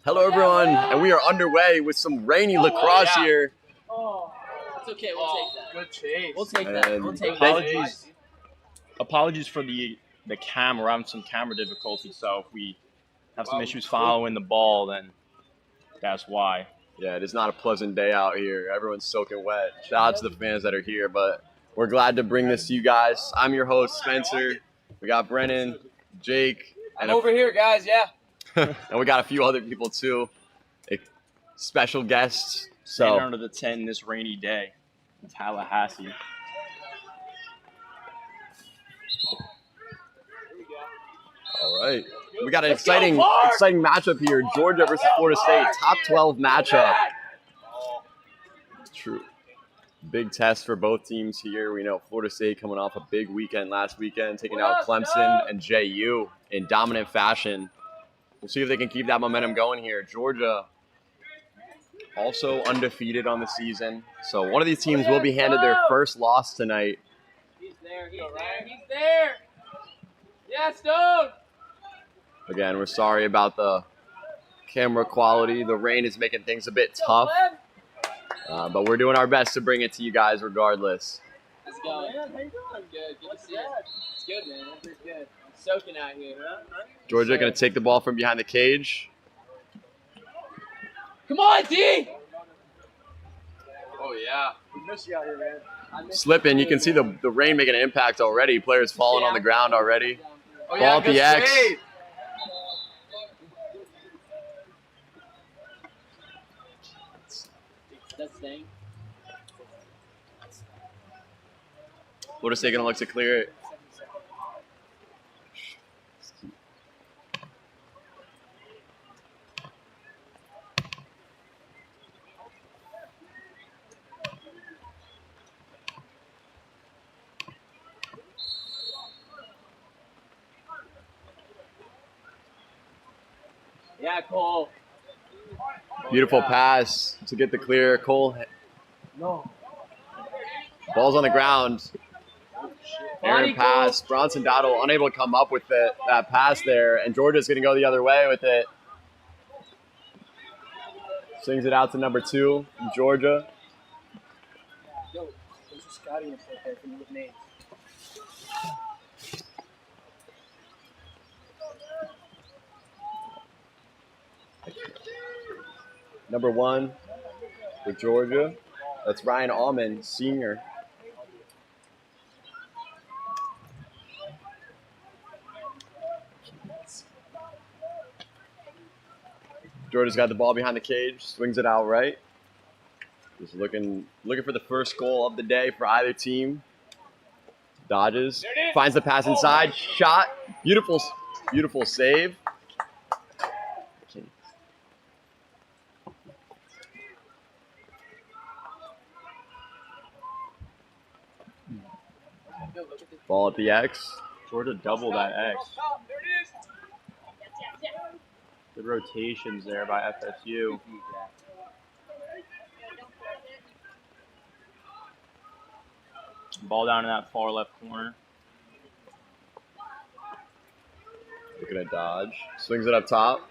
Hello, everyone, and we are underway with some rainy lacrosse here. Oh, it's okay. We'll take that. Good chase. We'll take that. And We'll take that. Apologies for the camera. We're having some camera difficulties, so if we have some issues following the ball, then that's why. Yeah, it is not a pleasant day out here. Everyone's soaking wet. Shout out to the fans that are here, but we're glad to bring this to you guys. I'm your host, Spencer. We got Brennan, Jake, and over here, guys. Yeah. and we got a few other people too, special guests. Standing under the tent this rainy day in Tallahassee. All right, we got an exciting matchup here. Georgia versus Florida State, top 12 matchup. True. Big test for both teams here. We know Florida State coming off a big weekend last weekend, taking out Clemson and JU in dominant fashion. We'll see if they can keep that momentum going here. Georgia also undefeated on the season. So one of these teams will be handed their first loss tonight. He's there. He's there. He's there. Yeah, Stone. Again, we're sorry about the camera quality. The rain is making things a bit tough. But we're doing our best to bring it to you guys regardless. How's it going? I'm good. Good to see you. It's good, man. It's good. I'm soaking out here. Georgia going to take the ball from behind the cage. Come on, D! Oh, yeah. We miss you out here, man. Slipping. You can see the rain making an impact already. Players falling on the ground already. Oh, Ball at the X. Straight. That's staying. Florida State going to look to clear it. Yeah, Cole. Beautiful pass to get the clear. Cole. No. Ball's on the ground. Aaron pass. Bronson Dowdle unable to come up with that pass there. And Georgia's going to go the other way with it. Swings it out to number 2 from Georgia. Yo, there's a Scotty in there. Can you look names? Number 1 for Georgia. That's Ryan Allman, senior. Georgia's got the ball behind the cage, swings it out right. Just looking for the first goal of the day for either team. Dodges, finds the pass inside, shot, beautiful save. Ball at the X. Georgia doubled that X. Good rotations there by FSU. Ball down in that far left corner. Looking at dodge. Swings it up top.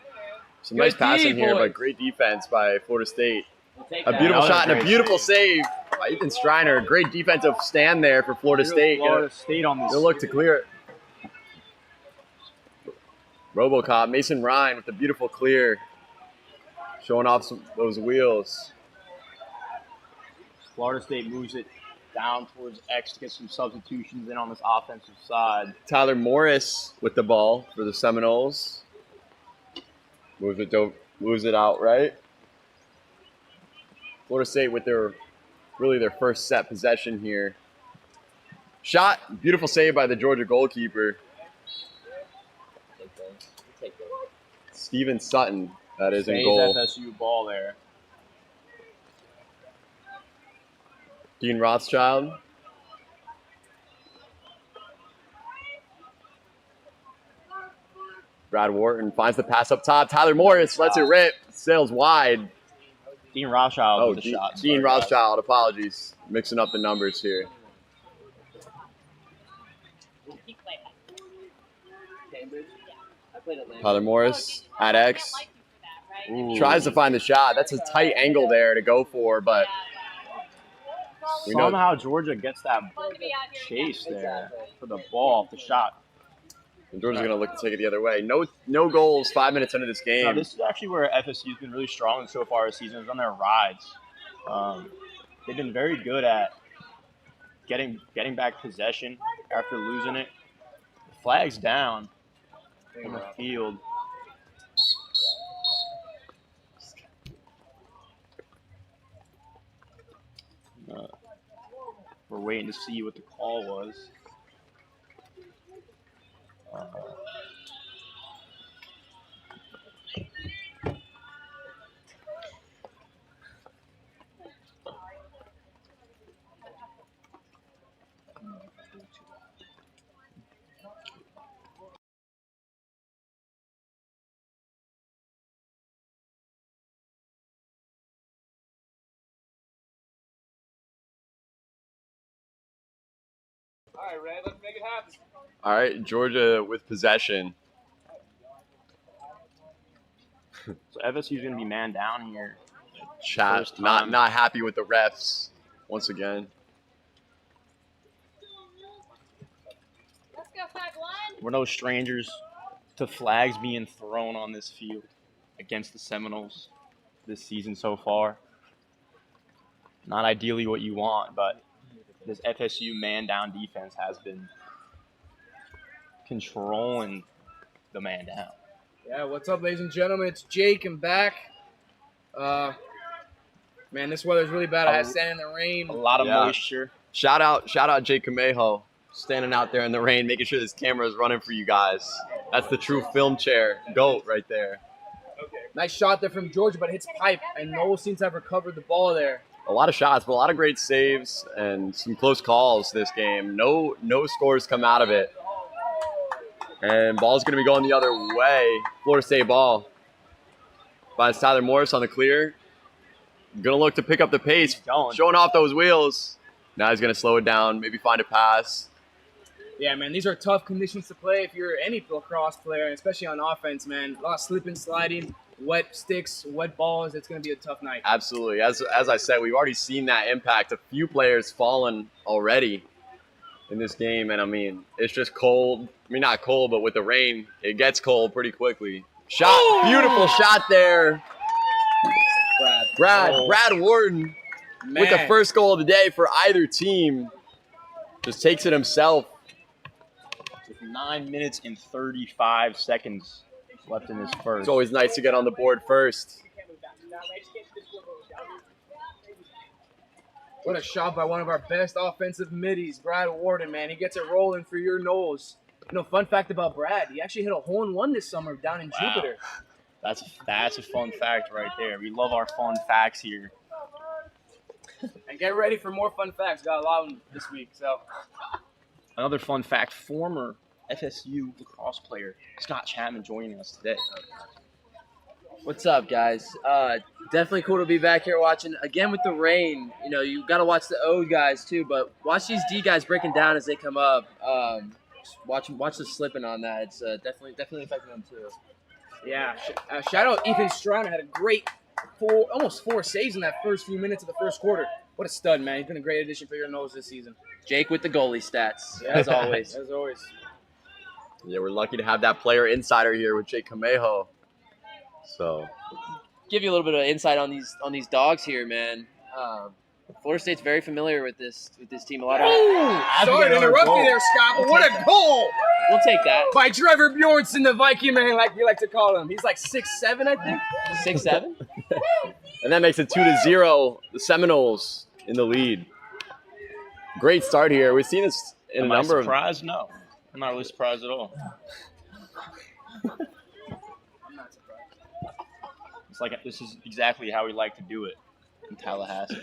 Some nice passing here, but great defense by Florida State. A beautiful shot and a beautiful save by Ethan Striner. Great defensive stand there for Florida State. Florida State on this. They'll look to clear it. RoboCop, Mason Ryan with the beautiful clear. Showing off those wheels. Florida State moves it down towards X to get some substitutions in on this offensive side. Tyler Morris with the ball for the Seminoles. Moves it out right. Florida State with their first set possession here. Shot, beautiful save by the Georgia goalkeeper. Steven Sutton, that is in goal. FSU ball there. Dean Rothschild. Brad Wharton finds the pass up top. Tyler Morris lets it rip. Sails wide. Dean Rothschild with the shot. Dean Rothschild, apologies. Mixing up the numbers here. Cambridge. I played at Lambert. Tyler Morris at X. Ooh. Tries to find the shot. That's a tight angle there to go for, but we know Somehow Georgia gets that chase there for the ball off the shot. Georgia's going to look to take it the other way. No goals 5 minutes into this No, game. this is actually where FSU's been really strong so far this season. Is on their rides. They've been very good at getting back possession after losing it. The flag's down in the field. We're waiting to see what the call was. All right, Red, let's make it happen. All right, Georgia with possession. So FSU's going to be man down here. Chat First time. not happy with the refs once again. Let's go 5-1. We're no strangers to flags being thrown on this field against the Seminoles this season so far. Not ideally what you want, but this FSU man-down defense has been controlling the man down. Yeah, what's up, ladies and gentlemen? It's Jake. I'm back. Man, this weather's really bad. I had to stand in the rain. A lot of Yeah. moisture. Shout out Jake Camejo, standing out there in the rain, making sure this camera is running for you guys. That's the true film chair GOAT right there. Nice shot there from Georgia, but it hits pipe, and Noles seems to have recovered the ball there. A lot of shots, but a lot of great saves and some close calls this game. No scores come out of it. And ball's going to be going the other way. Florida State ball. Finds Tyler Morris on the clear. Going to look to pick up the pace. Going. Showing off those wheels. Now he's going to slow it down, maybe find a pass. Yeah, man, these are tough conditions to play if you're any lacrosse player, and especially on offense, man. A lot of slipping, sliding, wet sticks, wet balls. It's going to be a tough night. Absolutely. As I said, we've already seen that impact. A few players fallen already in this game. And, I mean, it's just cold. I mean, not cold, but with the rain, it gets cold pretty quickly. Shot. Oh! Beautiful shot there. Brad Warden Man. with the first goal of the day for either team. Just takes it himself. With 9 minutes and 35 seconds left in this first. It's always nice to get on the board first. What a shot by one of our best offensive middies, Brad Warden, man. He gets it rolling for your Noles. You know, fun fact about Brad, he actually hit a hole-in-one this summer down in Jupiter. That's a fun fact right there. We love our fun facts here. And get ready for more fun facts. Got a lot of them this week. So Another fun fact, former FSU lacrosse player Scott Chapman joining us today. What's up, guys? Definitely cool to be back here watching again with the rain. You know, you got to watch the O guys too, but watch these D guys breaking down as they come up. Watch the slipping on that. It's definitely affecting them too. yeah, shout out Ethan Strana. Had a great almost four saves in that first few minutes of the first quarter. What a stud, man. He's been a great addition for your Noles this season. Jake with the goalie stats, as always. As always. Yeah, we're lucky to have that player insider here with Jake Camejo. So Give you a little bit of insight on these dogs here, man. Florida State's very familiar with this team. A lot of Sorry to interrupt you there, Scott, but what a goal we'll take that. by Trevor Bjornsson, the Viking man, like we like to call him. He's like 6'7", I think. 6'7". and that makes it 2-0. The Seminoles in the lead. Great start here. We've seen this in Am a I number of. surprised? No. I'm not really surprised at all. I'm not surprised. It's like this is exactly how we like to do it in Tallahassee.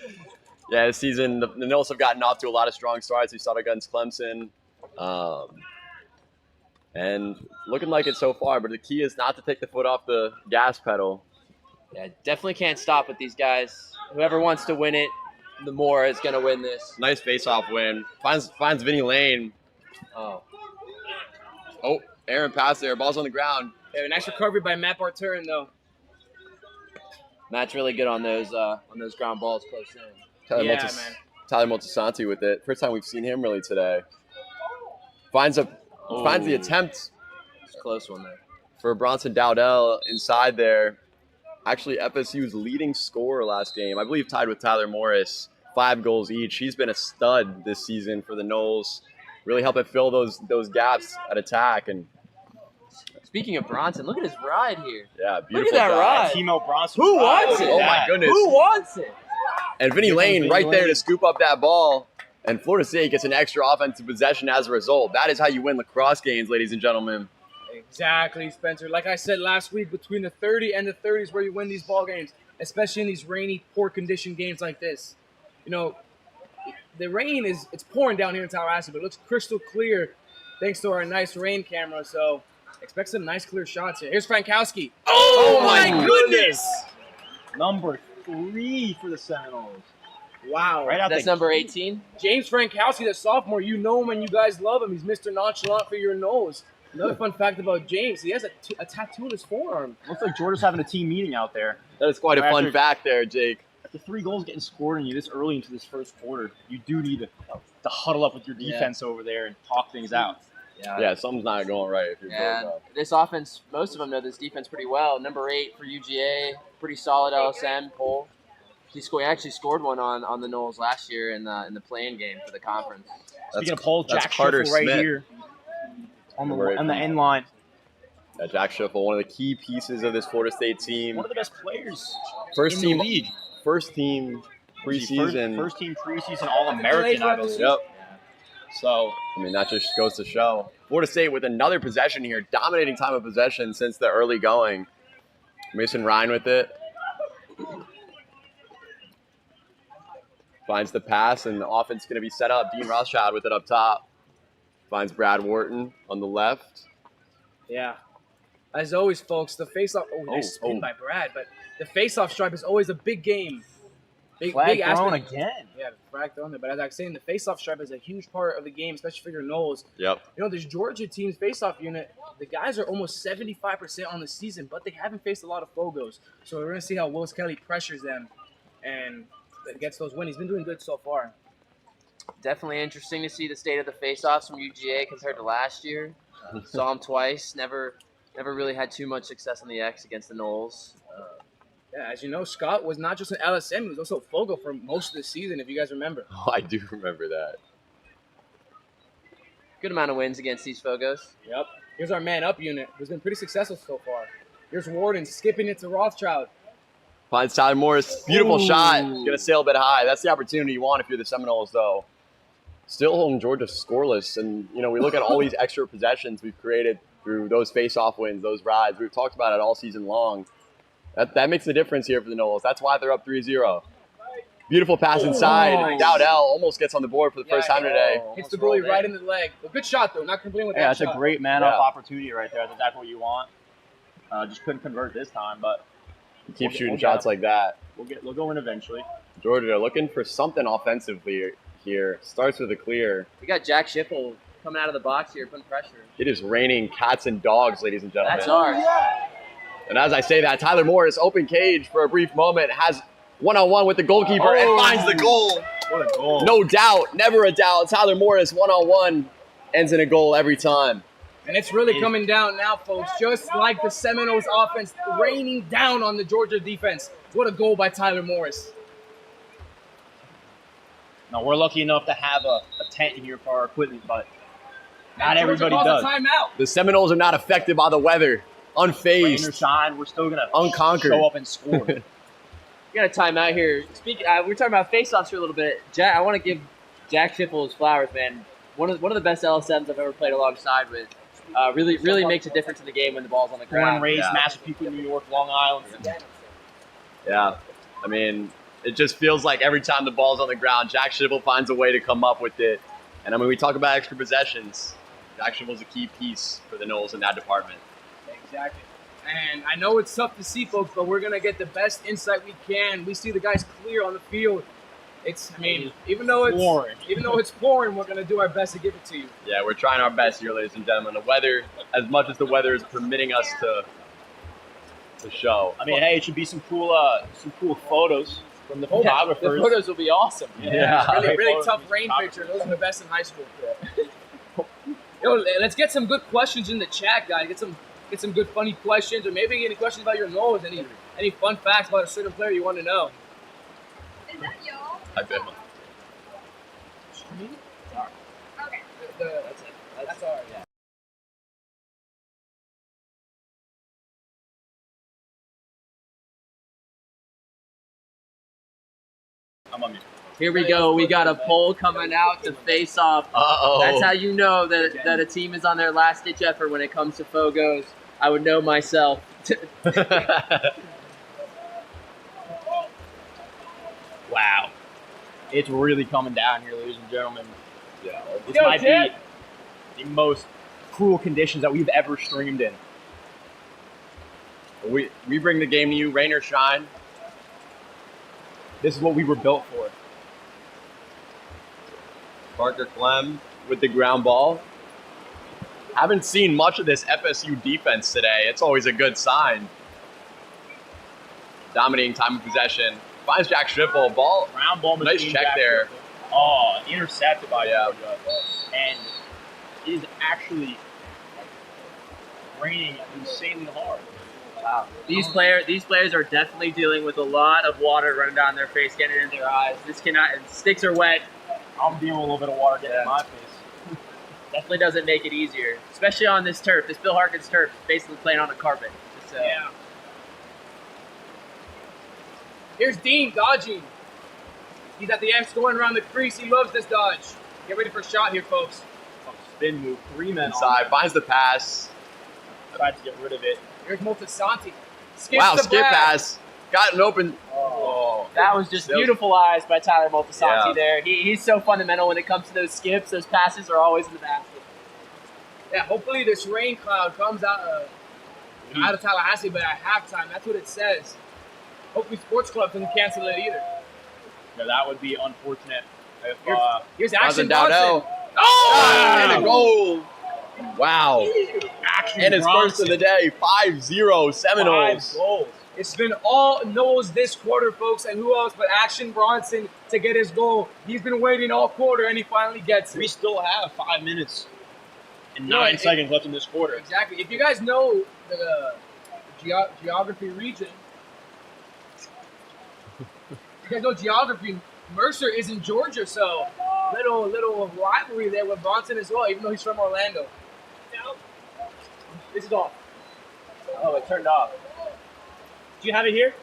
Yeah, this season the Noles have gotten off to a lot of strong starts. We saw it against Clemson, and looking like it so far. But the key is not to take the foot off the gas pedal. Yeah, definitely can't stop with these guys. Whoever wants to win it, the more is going to win this. Nice face-off win. Finds Vinny Lane. Oh, Aaron pass there. Ball's on the ground. Yeah, nice recovery by Matt Barturin, though. Matt's really good on those ground balls close in. Tyler Montesanti with it. First time we've seen him really today. Finds the attempt. It's a close one there. For Bronson Dowdell inside there. Actually, FSU's leading scorer last game. I believe tied with Tyler Morris. 5 goals each. He's been a stud this season for the Noles. Really helping fill those gaps at attack. And speaking of Bronson, look at his ride here. yeah, beautiful. Look at that ride. Timo Bronson. Who wants it? Oh my goodness. Who wants it? And Vinny Lane right there to scoop up that ball. And Florida State gets an extra offensive possession as a result. That is how you win lacrosse games, ladies and gentlemen. Exactly, Spencer. Like I said last week, between the 30 and the 30s where you win these ball games, especially in these rainy, poor condition games like this. You know, the rain it's pouring down here in Tallahassee, but it looks crystal clear thanks to our nice rain camera. So expect some nice clear shots here. Here's Frankowski. Oh my goodness! Number 3 for the Seminoles. Wow. Right out That's number 18. James Frankowski, the sophomore. You know him and you guys love him. He's Mr. Nonchalant for your nose. Another fun fact about James, he has a tattoo on his forearm. Looks like Georgia's having a team meeting out there. That is quite a fun fact there, Jake. After 3 goals getting scored on you this early into this first quarter, you do need to huddle up with your defense over there and talk things out. Yeah, something's not going right if you're And this offense, most of them know this defense pretty well. Number 8 for UGA, pretty solid LSM Pole. He actually scored one on the Noles last year in the play-in game for the conference. Speaking of Pole, Jack Carter Schiffel right Smith. here on the end line. Jack Schiffel, one of the key pieces of this Florida State team. One of the best players First in team the league. First team preseason. First team preseason All-American, I believe. Yep. So, I mean, that just goes to show. Florida State with another possession here, dominating time of possession since the early going. Mason Ryan with it. Finds the pass, and the offense going to be set up. Dean Rothschild with it up top. Finds Brad Wharton on the left. Yeah. As always, folks, the face-off. Oh, nice spin by Brad. But the face-off stripe is always a big game. Big Flag aspect. thrown again. Yeah, the flag thrown there. But as I was saying, the face-off stripe is a huge part of the game, especially for your Noles. Yep. You know, this Georgia team's face-off unit, the guys are almost 75% on the season, but they haven't faced a lot of Fogos. So we're going to see how Willis Kelly pressures them and gets those wins. He's been doing good so far. Definitely interesting to see the state of the face-offs from UGA compared to last year. Saw him twice. Never really had too much success on the X against the Noles. Yeah, as you know, Scott was not just an LSM, he was also Fogo for most of the season, if you guys remember. Oh, I do remember that. Good amount of wins against these Fogos. Yep. Here's our man-up unit, who's been pretty successful so far. Here's Warden skipping it to Rothschild. Finds Tyler Morris. Beautiful shot. Going to sail a bit high. That's the opportunity you want if you're the Seminoles, though. Still holding Georgia scoreless. And, you know, we look at all these extra possessions we've created through those face-off wins, those rides. We've talked about it all season long. That makes the difference here for the Noles. That's why they're up 3-0. Beautiful pass inside. Nice. Dowdell almost gets on the board for the first time today. Hits the goalie right in the leg. But good shot, though. Not complaining with Yeah, that that's shot. a great man-up opportunity right there. That's exactly what you want. Just couldn't convert this time, but Keep shooting shots like that. We'll go in eventually. Georgia looking for something offensively here. Starts with a clear. We got Jack Schiffel coming out of the box here, putting pressure. It is raining cats and dogs, ladies and gentlemen. That's ours. And as I say that, Tyler Morris, open cage for a brief moment, has one-on-one with the goalkeeper and finds the goal. What a goal. No doubt, never a doubt. Tyler Morris, one-on-one, ends in a goal every time. And it's really coming down now, folks. Just like the Seminoles offense raining down on the Georgia defense. What a goal by Tyler Morris. Now, we're lucky enough to have a tent here for our equipment, but not everybody Georgia calls does. a timeout. The Seminoles are not affected by the weather. Rain or Unfazed. shine, we're still going to Unconquered. show up and score. We got a timeout here. Speaking, we're talking about face-offs for a little bit. Jack, I want to give Jack Schiffel his flowers, man. One of the best LSMs I've ever played alongside with. Really makes a difference in the game when the ball's on the Born ground. and raised, Yeah. Massapequa, New York, Long Island. Yeah. I mean, it just feels like every time the ball's on the ground, Jack Schiffel finds a way to come up with it. And I mean, we talk about extra possessions. Jack Schiffle's a key piece for the Noles in that department. Exactly. And I know it's tough to see, folks, but we're going to get the best insight we can. We see the guys clear on the field. Even though it's pouring, we're going to do our best to give it to you. Yeah, we're trying our best here, ladies and gentlemen. The weather, as much as the weather is permitting us to the show. I mean, hey, it should be some cool photos from the The photographers. photos will be awesome. Yeah. Really Photos tough from rain photographers. picture. Those are the best in high school. Yo, let's get some good questions in the chat, guys. Get some good funny questions, or maybe any questions about your nose. Any fun facts about a certain player you want to know. Is that y'all? I bet. Okay. That's it. That's all right. Yeah. I'm on mute. Here we go. We got a poll coming out to face off. Uh-oh. That's how you know that a team is on their last ditch effort when it comes to Fogos. I would know myself. Wow. It's really coming down here, ladies and gentlemen. Yeah. This might be the most cruel conditions that we've ever streamed in. We bring the game to you, rain or shine. This is what we were built for. Parker Clem with the ground ball. Haven't seen much of this FSU defense today. It's always a good sign. Dominating time of possession. Finds Jack Schrippel. Ball. Ground ball Nice machine check back there. there. Oh, intercepted by Yeah. Georgia. And it is actually raining insanely hard. Wow. These players are definitely dealing with a lot of water running down their face, getting in their eyes. This cannot. Sticks are wet. I'm dealing with a little bit of water getting in my face. Definitely doesn't make it easier, especially on this turf. This Bill Harkins turf is basically playing on a carpet. So. Yeah. Here's Dean dodging. He's at the X going around the crease. He loves this dodge. Get ready for a shot here, folks. Spin move, 3 men Inside. Finds the pass. on. Tried to get rid of it. Here's Multisanti. Skips Wow, the skip pass. pass. Got an open. Oh. That was just That was- beautiful eyes by Tyler Multisanti Yeah. there. He's so fundamental when it comes to those skips. Those passes are always in the basket. Yeah, hopefully this rain cloud comes out of Tallahassee, but at halftime. That's what it says. Hopefully Sports Club doesn't cancel it either. Yeah, that would be unfortunate. If, Here's Wasn't Action Dowdell. Bronson. And a goal. Wow. Action And it's first of the day. 5-0 Seminoles. 5 goals. It's been all Noles this quarter, folks, and who else but Action Bronson to get his goal. He's been waiting all quarter, and he finally gets it. We still have 5 minutes and No, 9 seconds left in this quarter. Exactly. If you guys know the geography region, if you guys know geography, Mercer is in Georgia, so little rivalry there with Bronson as well, even though he's from Orlando. This is off. Oh, it turned off. Do you have it here?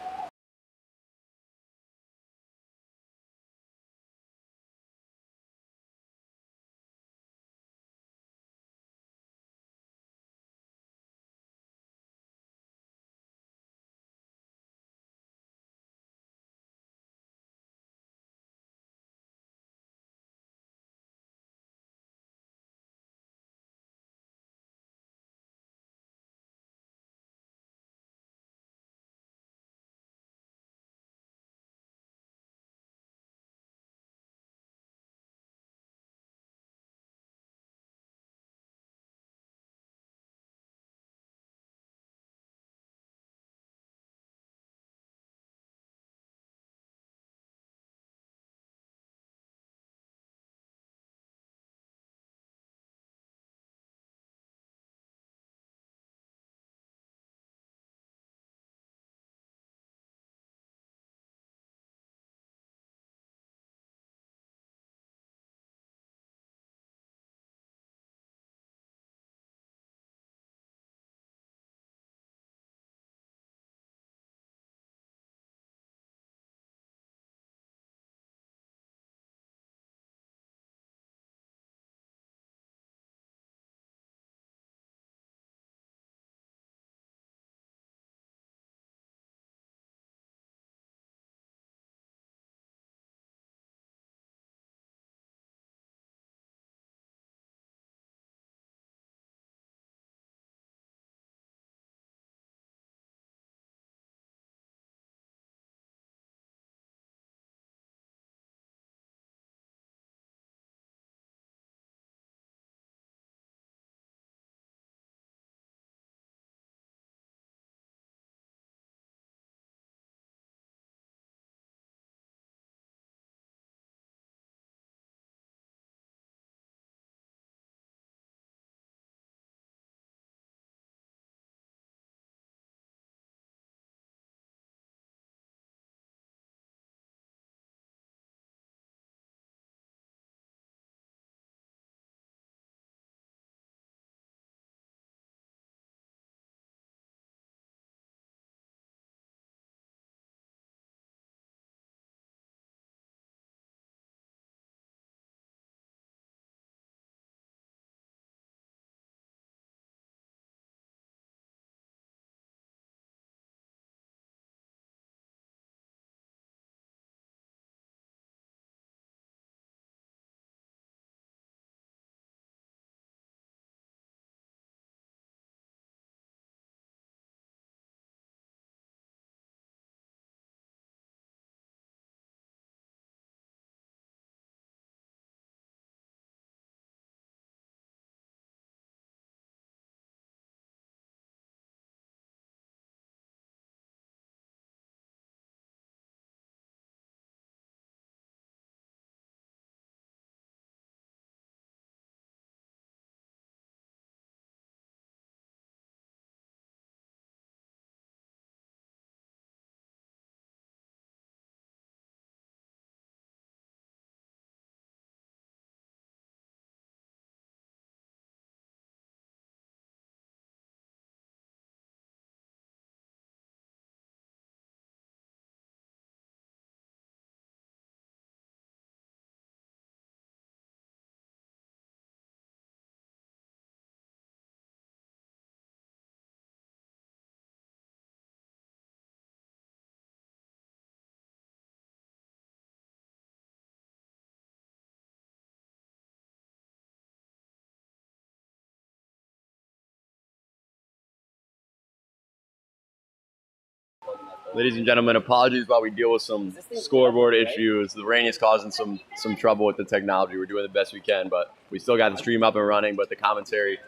Ladies and gentlemen, apologies while we deal with some scoreboard issues. The rain is causing some trouble with the technology. We're doing the best we can, but we still got the stream up and running, but the commentary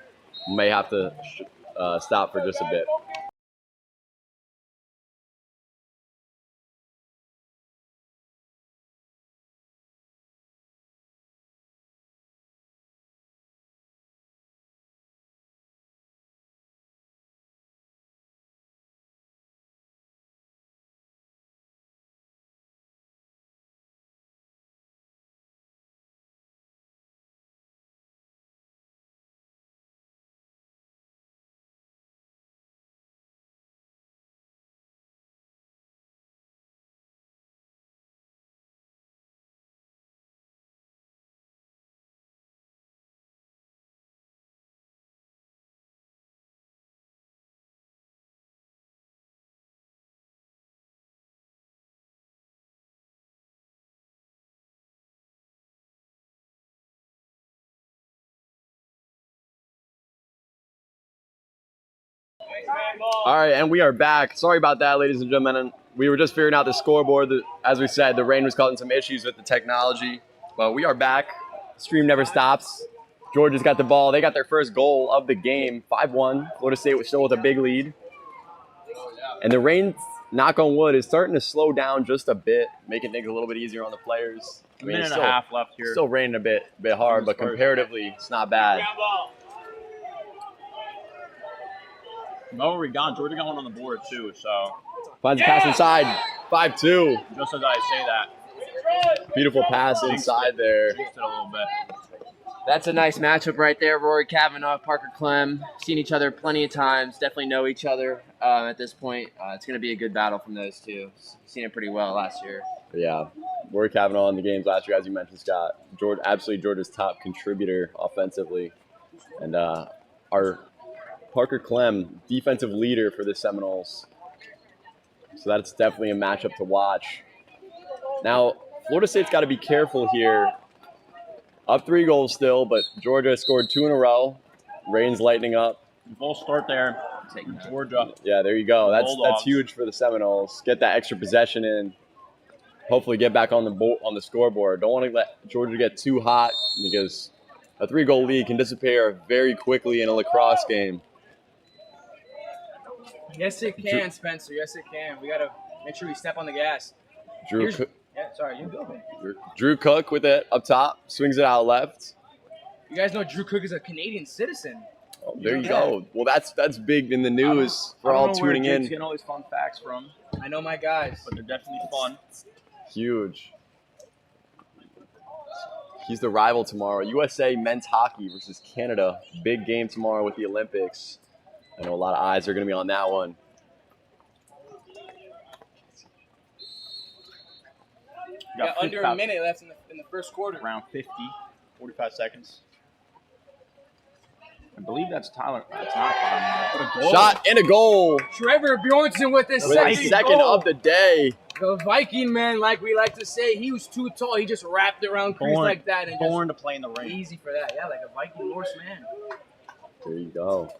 may have to stop for just a bit. All right, and we are back. Sorry about that, ladies and gentlemen. We were just figuring out the scoreboard. As we said, the rain was causing some issues with the technology, but we are back. Stream never stops. Georgia's got the ball. They got their first goal of the game, 5-1. Florida State was still with a big lead. And the rain, knock on wood, is starting to slow down just a bit, making things a little bit easier on the players. A minute and a half left here. Still raining a bit hard, but comparatively, it's not bad. Well, we got Georgia got one on the board too, so Finds a pass inside, 5-2. just as I say that, Beautiful pass inside there. jinxed it a little bit. That's a nice matchup right there. Rory Kavanaugh, Parker Clem. Seen each other plenty of times. Definitely know each other at this point. It's going to be a good battle from those two. Seen it pretty well last year. Yeah, Rory Kavanaugh in the games last year, as you mentioned, Scott. Absolutely Georgia's top contributor offensively. And our Parker Clem, defensive leader for the Seminoles. So that's definitely a matchup to watch. Now, Florida State's got to be careful here. Up 3 goals still, but Georgia scored 2 in a row. Rain's lightening up. Full start there. Georgia. Yeah, there you go. That's Bulldogs. huge for the Seminoles. Get that extra possession in. Hopefully get back on the scoreboard. Don't want to let Georgia get too hot because a 3-goal lead can disappear very quickly in a lacrosse game. Yes, it can, Spencer. Yes, it can. We got to make sure we step on the gas. Drew Yeah, sorry, you go, man. Drew Cook with it up top, swings it out left. You guys know Drew Cook is a Canadian citizen. Oh, there you go. Well, that's big in the news for all tuning in. Getting all these fun facts from, I know my guys. but they're definitely fun. Huge. He's the rival tomorrow. USA men's hockey versus Canada. Big game tomorrow with the Olympics. I know a lot of eyes are going to be on that one. Got under a minute left in the first quarter. Around 50, 45 seconds. I believe that's Tyler. That's not Tyler. What a goal. Shot and a goal. Trevor Bjornsson with his With his second goal. of the day. The Viking man, like we like to say, he was too tall. He just wrapped around crease like that and Born to play in the rain. easy for that. Yeah, like a Viking Norse man. There you go.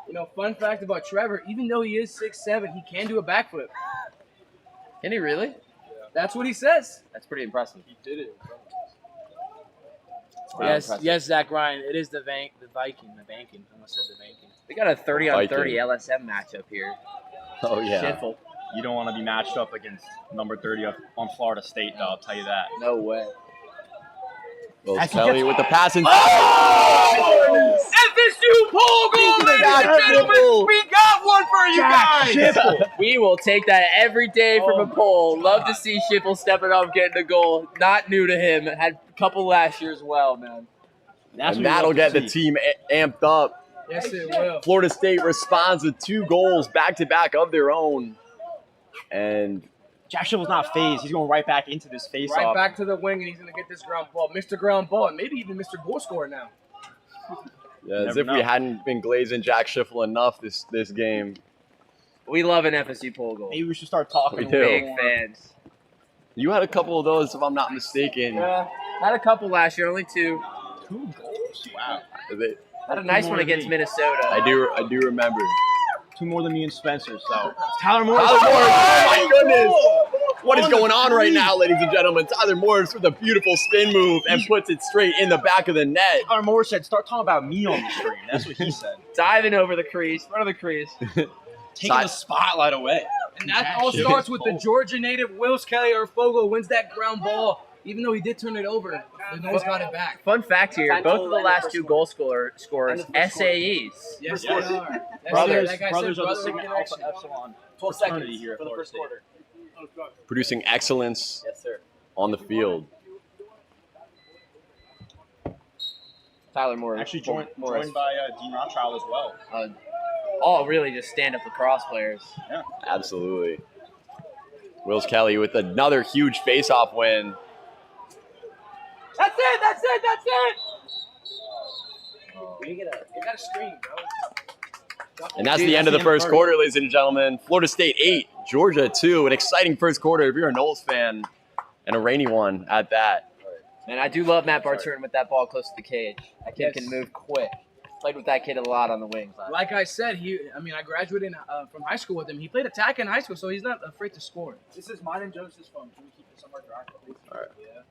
You know, fun fact about Trevor, even though he is 6'7", he can do a backflip. Can he really? That's what he says. That's pretty impressive. He did it. Yes, Zach Ryan. It is the Viking. The banking. I almost said the banking. We got a 30-on-30 Viking. LSM matchup here. Oh, yeah. Schiffel. You don't want to be matched up against number 30 on Florida State, though, I'll tell you that. No way. Well, As he Kelly gets- with the pass inside. FSU pole goal, ladies and gentlemen. We got one for you guys. We will take that every day from a poll. Love to see Schiffel stepping up, getting a goal. Not new to him. Had a couple last year as well, man. And that'll get the team amped up. Yes, it will. Florida State responds with 2 goals back-to-back of their own. And Jack Schiffel's not phased. He's going right back into this face-off. Right back to the wing, and he's going to get this ground ball. Mr. Ground Ball, and maybe even Mr. Goal Scorer now. yeah, as Never if we know. hadn't been glazing Jack Schiffel enough this game. We love an FSU pole goal. Maybe we should start talking We a do. little Big more. fans. You had a couple of those, if I'm not mistaken. Had a couple last year, only 2. 2 goals? Wow. Had a nice one against Minnesota. I do remember. 2 more than me and Spencer. So Tyler Morris. Tyler Morris, oh my goodness! What is going on right now, ladies and gentlemen? Tyler Morris with a beautiful spin move and puts it straight in the back of the net. Tyler Morris said, "Start talking about me on the stream." That's what he said. Diving over the crease, front of the crease. Taking the spotlight away. And that all starts with the Georgia native Wills Kelly or Fogle wins that ground ball. Even though he did turn it over, the Noles got it back. Fun fact here, both of the last 2 goal scorers, SAEs. Yes, they are. Brothers Like I of said, the Sigma Alpha Epsilon fraternity here at Florida State. Producing excellence Yes, sir. on the field. Tyler Morris. Actually joined by Dean Rothschild as well. All really just stand-up lacrosse players. Yeah. Absolutely. Wills Kelly with another huge face-off win. That's it! You gotta scream, bro. And that's the end of the first quarter, ladies and gentlemen. Florida State 8, Georgia 2. An exciting first quarter if you're a Noles fan, and a rainy one at that. And I do love Matt Bartern with that ball close to the cage. That kid can move quick. Played with that kid a lot on the wings. Like I said, I graduated from high school with him. He played attack in high school, so he's not afraid to score. This is mine and Joseph's phone. Can we keep it somewhere dry, please? All right. Yeah.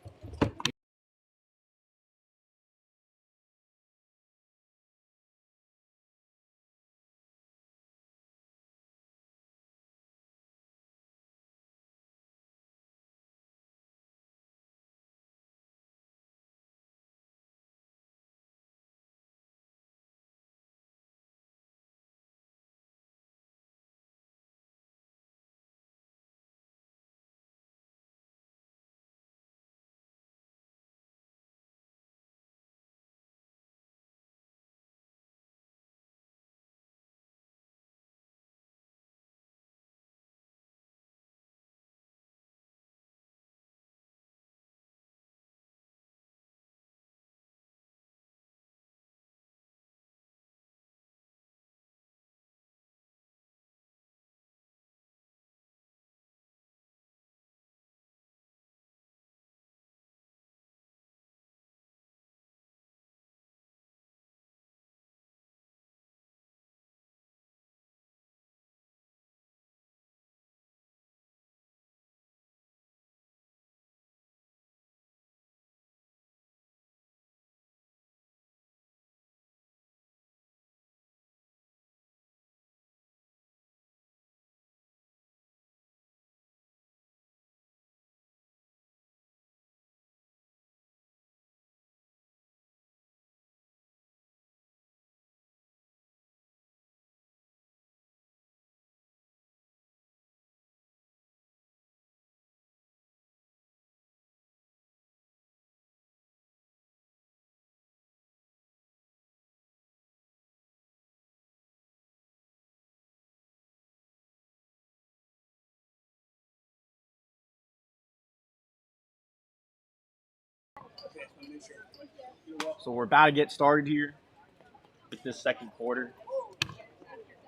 So we're about to get started here with this second quarter.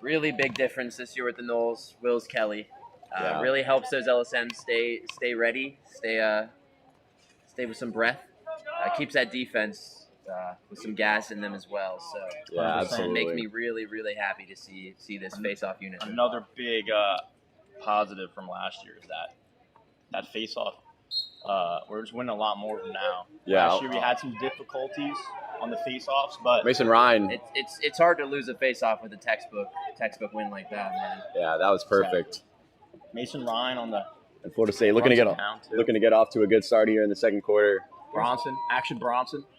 Really big difference this year with the Noles. Wills Kelly Yeah. really helps those LSMs stay ready, stay with some breath. Keeps that defense with some gas in them as well. So Yeah, it absolutely. makes me really, really happy to see this face-off unit. Another big positive from last year is that face-off. We're just winning a lot more of them now. Yeah. Last year we had some difficulties on the face-offs, but Mason Ryan. It's hard to lose a face-off with a textbook win like that, man. Yeah, that was perfect. Mason Ryan on the And Florida State looking to get off to a good start here in the second quarter. Bronson.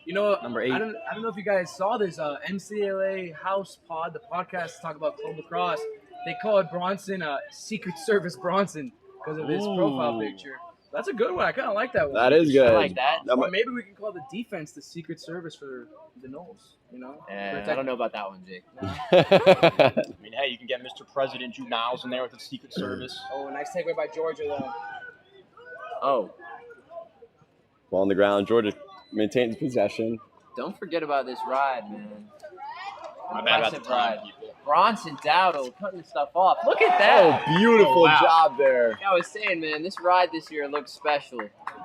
You know, Number 8. I don't know if you guys saw this MCLA House Pod, the podcast to talk about club lacrosse. They called Bronson Secret Service Bronson because of his profile picture. That's a good one. I kind of like that one. That is good. I like that. Or maybe we can call the defense the Secret Service for the Noles. You know? I don't know about that one, Jake. I mean, hey, you can get Mr. President Drew Niles in there with the Secret Service. Oh, nice takeaway by Georgia, though. Oh, Ball on the ground. Georgia maintains possession. don't forget about this ride, man. My bad about the Impressive time, ride. people. Bronson Dowdle cutting stuff off. Look at that. Oh, beautiful wow. job there. Like I was saying, man, this ride this year looks special.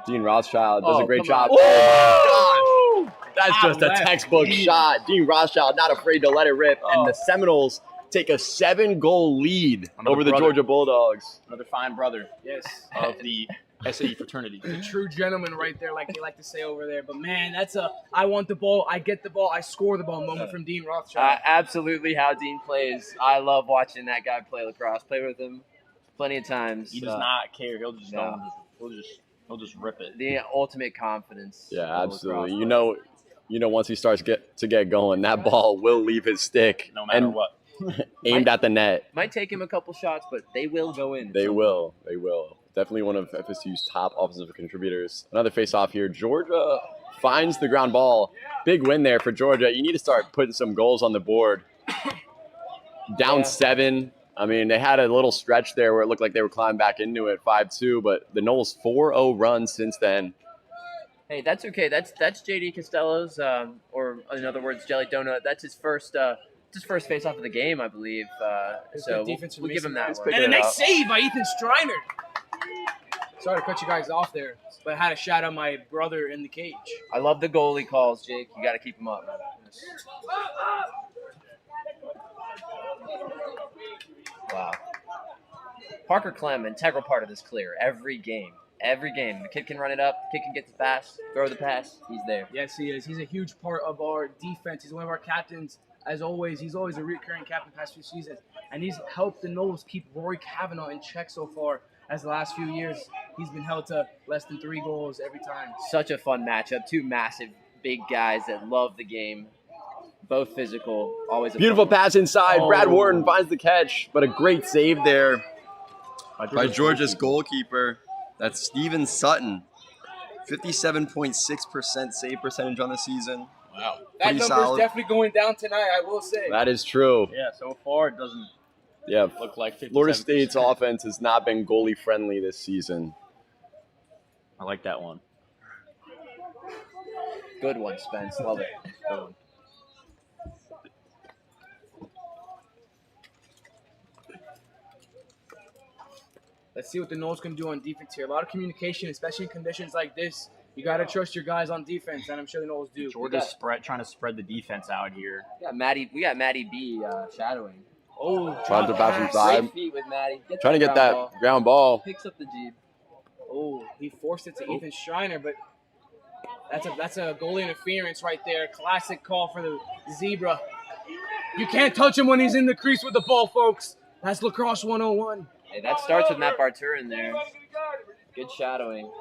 Dean Rothschild does Oh, a great come on. job. Oh, my gosh. That's just a left. textbook shot. Dean Rothschild not afraid to let it rip. And Oh. the Seminoles take a 7-goal lead Another over the brother. Georgia Bulldogs. Another fine brother Yes. of the SAE fraternity. The true gentleman right there, like they like to say over there. But man, that's a I want the ball, I get the ball, I score the ball moment from Dean Rothschild. Absolutely how Dean plays. I love watching that guy play lacrosse. Play with him plenty of times. He does not care. He'll just No. he'll just rip it. The ultimate confidence. Yeah, of absolutely. lacrosse You know, once he starts to get going, that ball will leave his stick No matter and what. aimed at the net. Might take him a couple shots, but they will go in. They will. Definitely one of FSU's top offensive contributors. Another face-off here. Georgia finds the ground ball. Big win there for Georgia. You need to start putting some goals on the board. Down 7. I mean, they had a little stretch there where it looked like they were climbing back into it, 5-2. But the Noles 4-0 run since then. Hey, that's okay. That's JD Costello's, or in other words, Jelly Donut. That's his first face-off of the game, I believe. So defense from we'll give him that Mason one. And a nice save by Ethan Striner. Sorry to cut you guys off there, but I had a shout out my brother in the cage. I love the goalie calls, Jake. You got to keep them up, man. Wow. Parker Clem, integral part of this clear. Every game. The kid can run it up. The kid can get the pass, throw the pass. He's there. Yes, he is. He's a huge part of our defense. He's one of our captains. As always, he's always a recurring captain past few seasons. And he's helped the Noles keep Rory Kavanaugh in check so far. As the last few years, he's been held to less than 3 goals every time. Such a fun matchup. Two massive, big guys that love the game. Both physical. Always a Beautiful fun one. pass inside. Oh. Brad Wharton finds the catch, but a great save there by Georgia's goalkeeper. That's Steven Sutton. 57.6% save percentage on the season. Wow. That Pretty number's solid. definitely going down tonight, I will say. That is true. Yeah, so far it doesn't Yeah, look like 57%. Florida State's offense has not been goalie friendly this season. I like that one. Good one, Spence. Love it. Good one. Let's see what the Noles can do on defense here. A lot of communication, especially in conditions like this. You got to trust your guys on defense, and I'm sure the Noles do. Georgia's trying to spread the defense out here. We got Maddie B shadowing. Oh, Trying to drop pass pass. inside. Great feet with Maddie. Trying to get that ground ball. ground ball. Picks up the Jeep. Oh, he forced it to Ethan Schreiner, but that's a goal interference right there. Classic call for the Zebra. You can't touch him when he's in the crease with the ball, folks. That's Lacrosse 101. Hey, that starts with Matt Bartur in there. Good shadowing.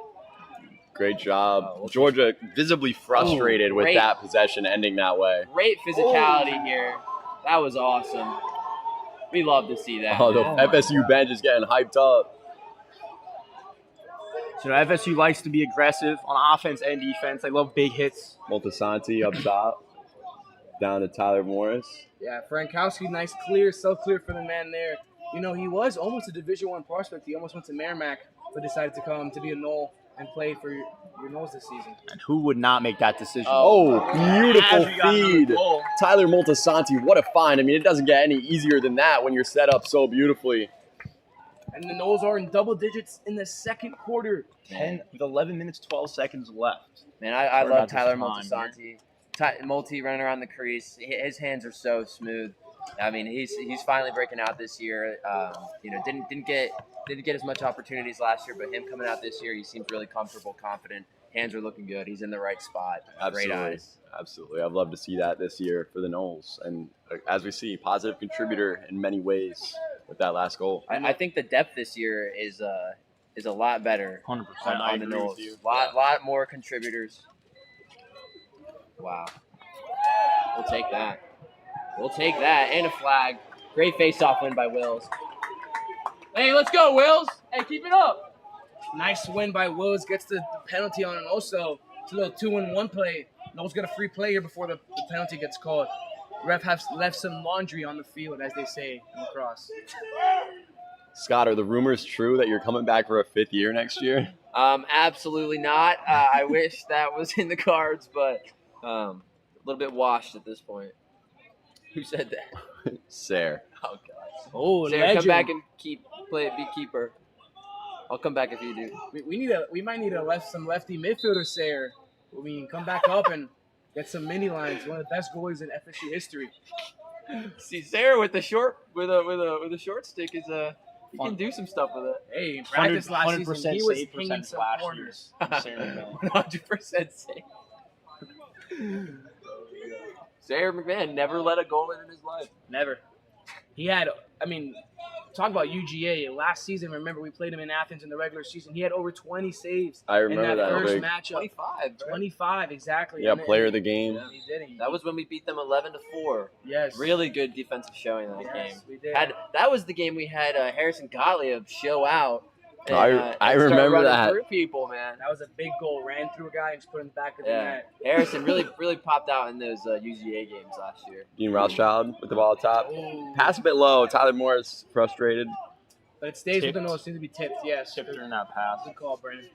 Great job. Georgia visibly frustrated with great. that possession ending that way. Great physicality here. That was awesome. We love to see that. Oh, the FSU bench is getting hyped up. So FSU likes to be aggressive on offense and defense. They love big hits. Multisanti up top. Down to Tyler Morris. Yeah, Frankowski, nice clear, self-clear for the man there. You know, he was almost a Division I prospect. He almost went to Merrimack, but decided to come to be a Nole and play for your Noles this season. And who would not make that decision? Oh, beautiful As we got another feed. goal. Tyler Multisanti, what a find. I mean, it doesn't get any easier than that when you're set up so beautifully. And the Noles are in double digits in the second quarter. 10 with 11 minutes, 12 seconds left. Man, I We're love about to Tyler time Multisanti. Multi running around the crease. His hands are so smooth. I mean, he's finally breaking out this year. Didn't get as much opportunities last year, but him coming out this year, he seems really comfortable, confident. Hands are looking good. He's in the right spot. Great eyes. Absolutely. I'd love to see that this year for the Noles. And as we see, positive contributor in many ways with that last goal. I think the depth this year is a lot better 100%. on the Noles. Lot more contributors. Wow. We'll take that. And a flag. Great face-off win by Wills. Hey, let's go, Wills. Hey, keep it up. Nice win by Wills. Gets the penalty on, and also it's a little 2-in-1 play. Noles get a free play here before the penalty gets called. Ref has left some laundry on the field, as they say in lacrosse. Scott, are the rumors true that you're coming back for a 5th year next year? Absolutely not. I wish that was in the cards, but a little bit washed at this point. Who said that? Sayre. Oh, God. Oh, Sarah, come back and be keeper. I'll come back if you do. We might need some lefty midfielder, Sayre. I mean, come back up and Get some mini lines. One of the best goalies in FSU history. See, Sarah with the short short stick is he can do some stuff with it. Hey, in practice last season, he was save hanging percentage some last corners. year. Sarah McMahon. 100% safe. Sarah McMahon never let a goal in his life. Never. He had, I mean, talk about UGA. Last season, remember, we played him in Athens in the regular season. He had over 20 saves I remember in that that first big. matchup. 25. Right? 25, exactly. Yeah, And player of the game. Yeah. He did it. That was when we beat them 11-4. Yes. Really good defensive showing that Yes, game. we did. That was the game we had Harrison Gottlieb show out. And, I and start remember running that. through people, man. That was a big goal. Ran through a guy and just put him back of the Yeah, net. Harrison really popped out in those UGA games last year. Dean Rothschild with the ball at top. Ooh. Pass a bit low. Tyler Morris frustrated. But it stays with the Tipped. Noles. Seems to be tipped, yes. Tipped during that pass. Good call, Brandon.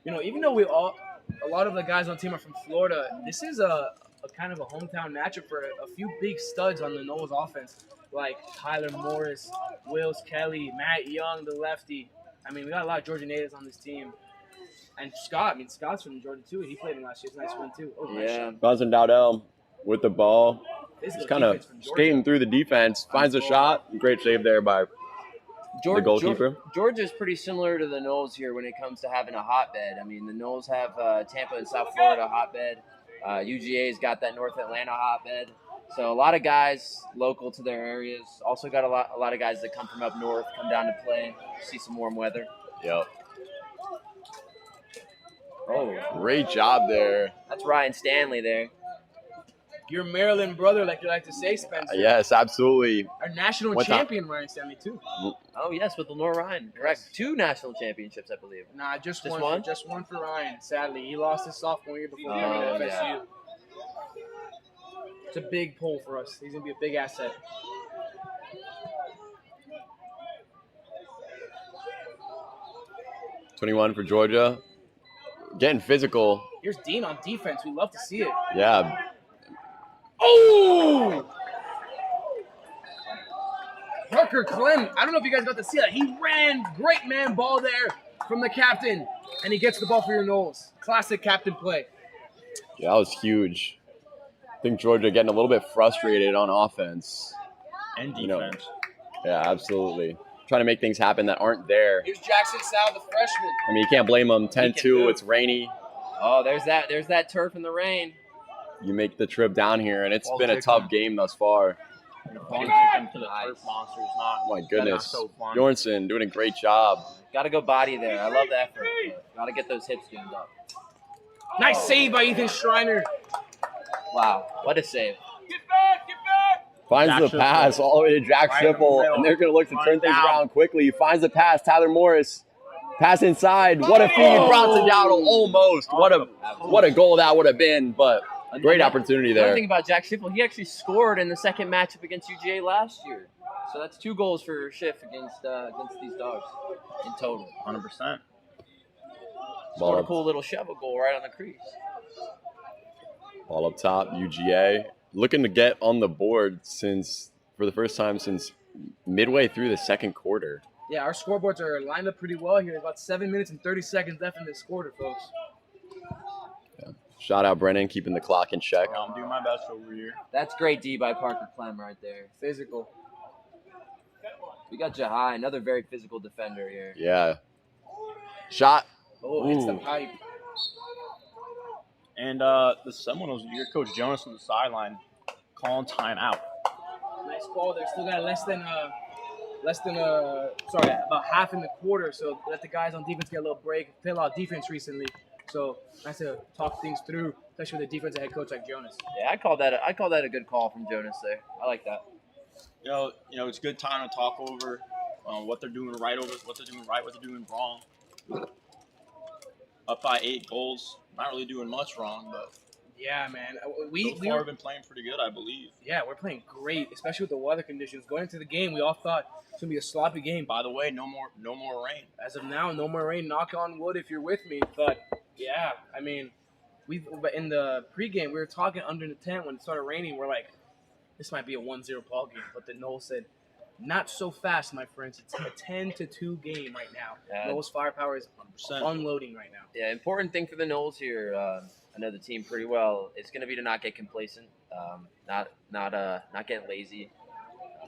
You know, even though a lot of the guys on the team are from Florida, this is a kind of a hometown matchup for a few big studs on the Noles offense, like Tyler Morris, Wills Kelly, Matt Young, the lefty. I mean, we got a lot of Georgia natives on this team. And Scott, I mean, Scott's from Georgia too. He played in last year's nice win too. Oh, nice Yeah. shot. Bronson Dowdell with the ball. Physical Just kind of defense from Georgia. skating through the defense. Finds a shot. Great save there by the goalkeeper. Georgia is pretty similar to the Noles here when it comes to having a hotbed. I mean, the Noles have Tampa and South Florida hotbed. UGA's got that North Atlanta hotbed. So a lot of guys local to their areas. Also got a lot of guys that come from up north, come down to play, see some warm weather. Yep. Oh, Great job there. that's Ryan Stanley there. Your Maryland brother, like you like to say, Spencer. Yes, absolutely. Our national What's up? champion, Ryan Stanley, too. Oh, yes, with Lenore Ryan. Correct. 2 national championships, I believe. Nah, just Just one. one? Just one for Ryan. Sadly, he lost his sophomore year before coming Oh, to FSU. yeah. It's a big pull for us. He's gonna be a big asset. $21 for Georgia. Getting physical. Here's Dean on defense. We love to see it. Yeah. Oh! Parker Clem. I don't know if you guys got to see that. He ran. Great man ball there from the captain. And he gets the ball for your Noles. Classic captain play. Yeah, that was huge. I think Georgia getting a little bit frustrated on offense. And You know. defense. Yeah, absolutely. Trying to make things happen that aren't there. Here's Jackson Sal, the freshman. I mean, you can't blame them. He can 10-2, do. it's rainy. Oh, there's that turf in the rain. You make the trip down here, and it's Ball been a kick tough him. game thus far. And the ball kick him to the Nice. turf monster is not. Oh, my not goodness. so fun. Bjornsson doing a great job. Got to go body there. I love the effort. Got to get those hips tuned up. Nice save by Ethan Schreiner. Wow, what a save. Finds Jack the Schiffel. pass all the way to Jack Right in the Schiffel, middle. and they're going to look to Run turn things down. around quickly. He finds the pass. Tyler Morris. Pass inside. What a feed. Bronson Dowdle almost. What a goal that would have been, but great opportunity Another there. thing about Jack Schiffel, he actually scored in the second matchup against UGA last year. So that's 2 goals for Schiff against these dogs in total. 100%. Scored a Ball, cool little shovel goal right on the crease. ball up top, UGA. Looking to get on the board for the first time since midway through the second quarter. Yeah, our scoreboards are lined up pretty well here. About 7 minutes and 30 seconds left in this quarter, folks. Shout out Brennan, keeping the clock in check. I'm doing my best over here. That's great D by Parker Clem right there. Physical. We got Jahai, another very physical defender here. Yeah. Shot. Oh, hits the Ooh. pipe. And the Seminoles, your coach Jonas on the sideline, calling timeout. Nice ball there. Still got about half in the quarter. So let the guys on defense get a little break. Played a lot of defense recently. So nice to talk things through, especially with a defensive head coach like Jonas. Yeah, I call that a good call from Jonas there. I like that. You know, it's a good time to talk over what they're doing right, what they're doing wrong. Up by 8 goals, not really doing much wrong, but Yeah, man. so far have been playing pretty good, I believe. Yeah, we're playing great, especially with the weather conditions. Going into the game, we all thought it's gonna be a sloppy game. By the way, no more rain. As of now, no more rain. Knock on wood if you're with me. But yeah, I mean, but in the pregame we were talking under the tent when it started raining. We're like, this might be a 1-0 ball game. But the Noel said, not so fast, my friends. It's a 10-2 game right now. Yeah. Noles firepower is 100%. unloading right now. Yeah, important thing for the Noles here. I know the team pretty well. It's going to be to not get complacent, not get lazy.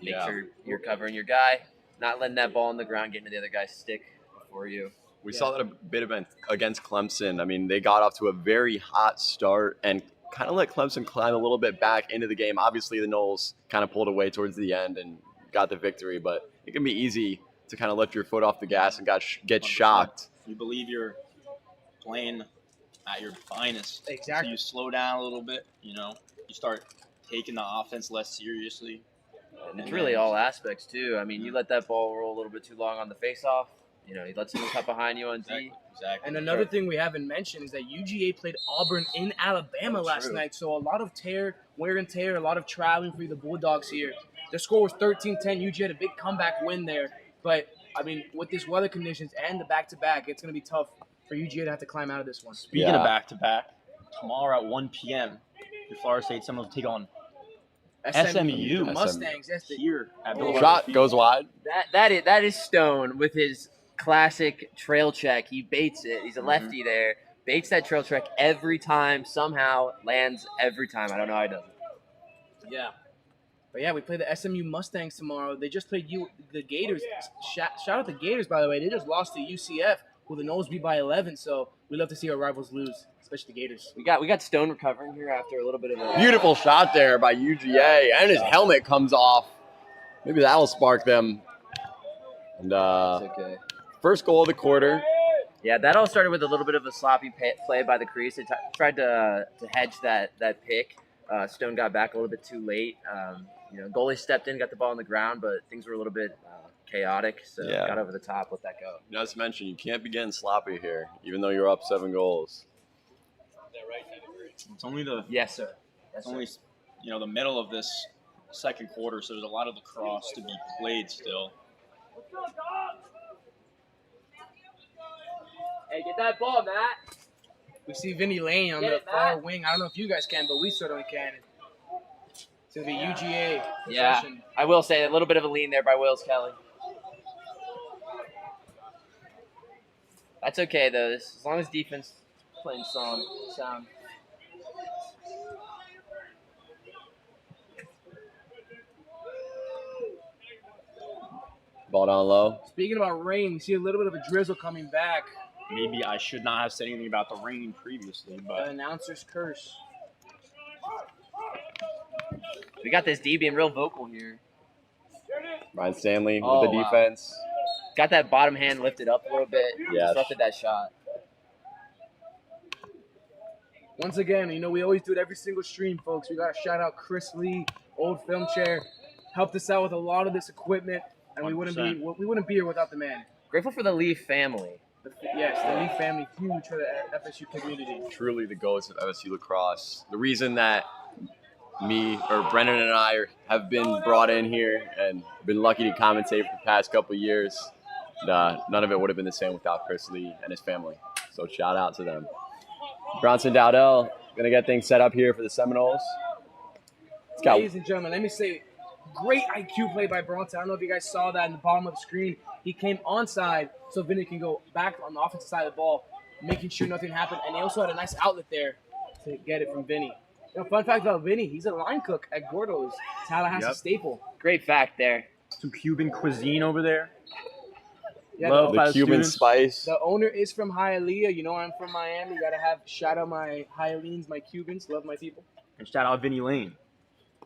Make sure you're covering your guy, not letting that ball on the ground get into the other guy's stick before you. We saw that a bit against Clemson. I mean, they got off to a very hot start and kind of let Clemson climb a little bit back into the game. Obviously, the Noles kind of pulled away towards the end and got the victory, but it can be easy to kind of lift your foot off the gas and get 100%. shocked. You believe you're playing at your finest. Exactly. So you slow down a little bit, you start taking the offense less seriously. And it's really all aspects, too. I mean, you let that ball roll a little bit too long on the faceoff. You let someone cut behind you on D. Exactly. And another thing we haven't mentioned is that UGA played Auburn in Alabama last night. So a lot of wear and tear, a lot of traveling for the Bulldogs here. The score was 13-10. UGA had a big comeback win there. But, I mean, with these weather conditions and the back-to-back, it's going to be tough for UGA to have to climb out of this one. Speaking of back-to-back, tomorrow at 1 p.m., the Florida State Seminoles take on SMU. The Mustangs. Yes, Here at Bill Harkins Shot Field. goes wide. That is Stone with his classic trail check. He baits it. He's a lefty there. Baits that trail check every time. Somehow lands every time. I don't know how he does it. Yeah. But yeah, we play the SMU Mustangs tomorrow. They just played the Gators. Shout out the Gators, by the way. They just lost to UCF, who the Noles beat by 11. So we love to see our rivals lose, especially the Gators. We got Stone recovering here after a little bit of a Beautiful shot there by UGA, and his helmet comes off. Maybe that'll spark them. And It's okay. first goal of the quarter. Yeah, that all started with a little bit of a sloppy play by the crease. They tried to hedge that pick. Stone got back a little bit too late. Goalie stepped in, got the ball on the ground, but things were a little bit chaotic, so got over the top, let that go. As mentioned, you can't be getting sloppy here, even though you're up 7 goals. It's only the Yes, sir. it's only the middle of this second quarter, so there's a lot of lacrosse to be played still. Hey, get that ball, Matt. We see Vinny Lane on Get the it, far Matt. wing. I don't know if you guys can, but we certainly can. It's going to be UGA. Yeah, possession. I will say a little bit of a lean there by Wills Kelly. That's okay, though. As long as defense is playing sound. Ball down low. Speaking about rain, we see a little bit of a drizzle coming back. Maybe I should not have said anything about the rain previously, The but announcer's curse. We got this D being real vocal here. Ryan Stanley Oh, with the wow. defense. Got that bottom hand lifted up a little bit. Yes. Disrupted that shot. Once again, we always do it every single stream, folks. We got to shout out Chris Lee, old film chair. Helped us out with a lot of this equipment, and we wouldn't be here without the man. Grateful for the Leaf family. Yes, the Lee family, huge for the FSU community. Truly the ghost of FSU lacrosse. The reason that Brennan and I have been brought in here and been lucky to commentate for the past couple of years, none of it would have been the same without Chris Lee and his family. So shout out to them. Bronson Dowdell going to get things set up here for the Seminoles. Ladies and gentlemen, let me say, great IQ play by Bronson. I don't know if you guys saw that in the bottom of the screen. He came onside so Vinny can go back on the offensive side of the ball, making sure nothing happened. And they also had a nice outlet there to get it from Vinny. Fun fact about Vinny, he's a line cook at Gordo's, Tallahassee staple. Great fact there. some Cuban cuisine over there. Yeah, Love by The Cuban students. spice. the owner is from Hialeah. I'm from Miami. Got to shout out my Hialeans, my Cubans. Love my people. And shout out Vinny Lane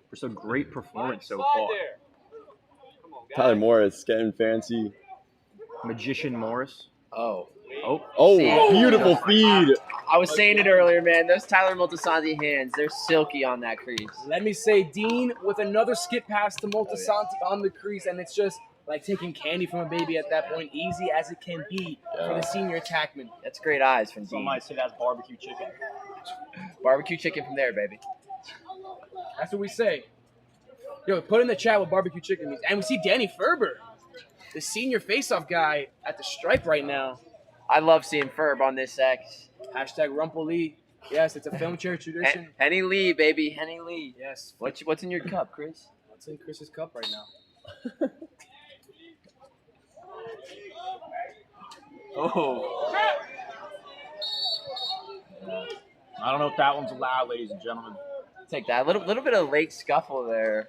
for some great performance so far. Tyler Morris getting fancy. Magician Morris. Oh. Oh, See? beautiful feed. I was saying it earlier, man. Those Tyler Multisanti hands, they're silky on that crease. Let me say, Dean with another skip pass to Multisanti on the crease, and it's just like taking candy from a baby at that point, easy as it can be for the senior attackman. That's great eyes from Some Dean. might say that's barbecue chicken. Barbecue chicken from there, baby. That's what we say. Yo, put in the chat what barbecue chicken means. And we see Danny Ferber, the senior faceoff guy at the stripe right now. I love seeing Ferb on this X. Hashtag Rumple Lee. Yes, it's a film chair tradition. Henny Lee, baby. Henny Lee. Yes. What's in your cup, Chris? What's in Chris's cup right now? Oh. I don't know if that one's allowed, ladies and gentlemen. Take that. Little bit of late scuffle there.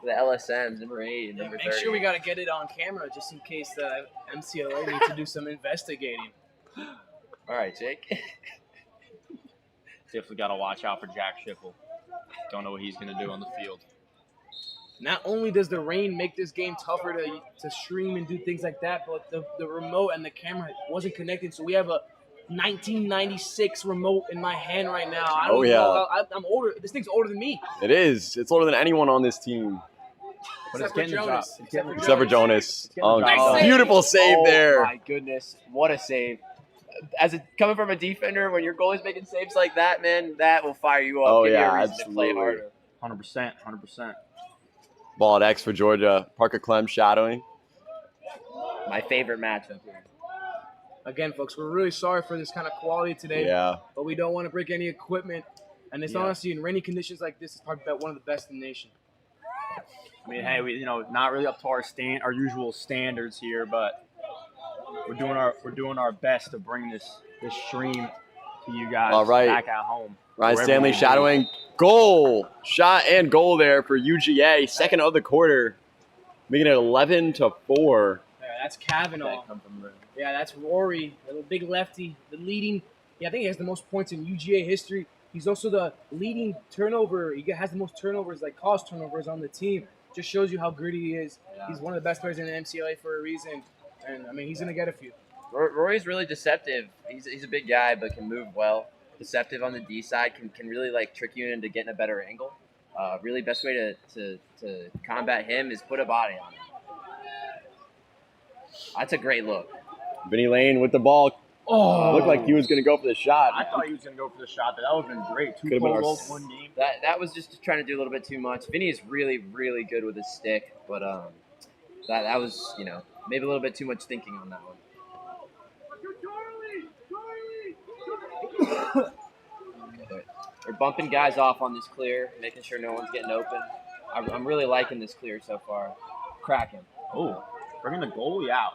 The LSMs, number 8 and number 30. Make sure we got to get it on camera just in case the MCLA needs to do some investigating. All right, Jake. Definitely got to watch out for Jack Schiffel. Don't know what he's going to do on the field. Not only does the rain make this game tougher to stream and do things like that, but the remote and the camera wasn't connected. So we have a 1996 remote in my hand right now. I don't know. I'm older. This thing's older than me. It is. It's older than anyone on this team. But it's Except for getting the job. Jonas. Except for Jonas. Oh, Nice save. beautiful save there. Oh, my goodness. What a save. Coming from a defender, when your goalie's making saves like that, man, that will fire you up. Oh, Give you yeah, a reason to play absolutely. harder. 100%. Ball at X for Georgia. Parker Clem shadowing. My favorite matchup here. Again, folks, we're really sorry for this kind of quality today. Yeah. But we don't want to break any equipment. And it's honestly, in rainy conditions like this, it's probably one of the best in the nation. I mean, hey, not really up to our usual standards here, but we're doing our best to bring this stream to you guys All right. back at home. Ryan wherever Stanley you may be. shadowing. Goal. Shot and goal there for UGA. Second of the quarter. Making it 11-4. Yeah, that's Kavanaugh. Yeah, that's Rory, the little big lefty, the leading. Yeah, I think he has the most points in UGA history. He's also the leading turnover. He has the most turnovers, like cost turnovers on the team. Just shows you how gritty he is. Yeah. He's one of the best players in the MCLA for a reason. And, I mean, he's going to get a few. Rory's really deceptive. He's a big guy, but can move well. Deceptive on the D side, can really, like, trick you into getting a better angle. Really best way to combat him is put a body on him. That's a great look. Vinny Lane with the ball. Oh, Looked like he was going to go for the shot. I thought he was going to go for the shot. That would have been great. Two Could've been our goals, one game. That was just trying to do a little bit too much. Vinny is really, really good with his stick, but that was, maybe a little bit too much thinking on that one. Okay, they're bumping guys off on this clear, making sure no one's getting open. I'm really liking this clear so far. Cracking. Oh, bringing the goalie out.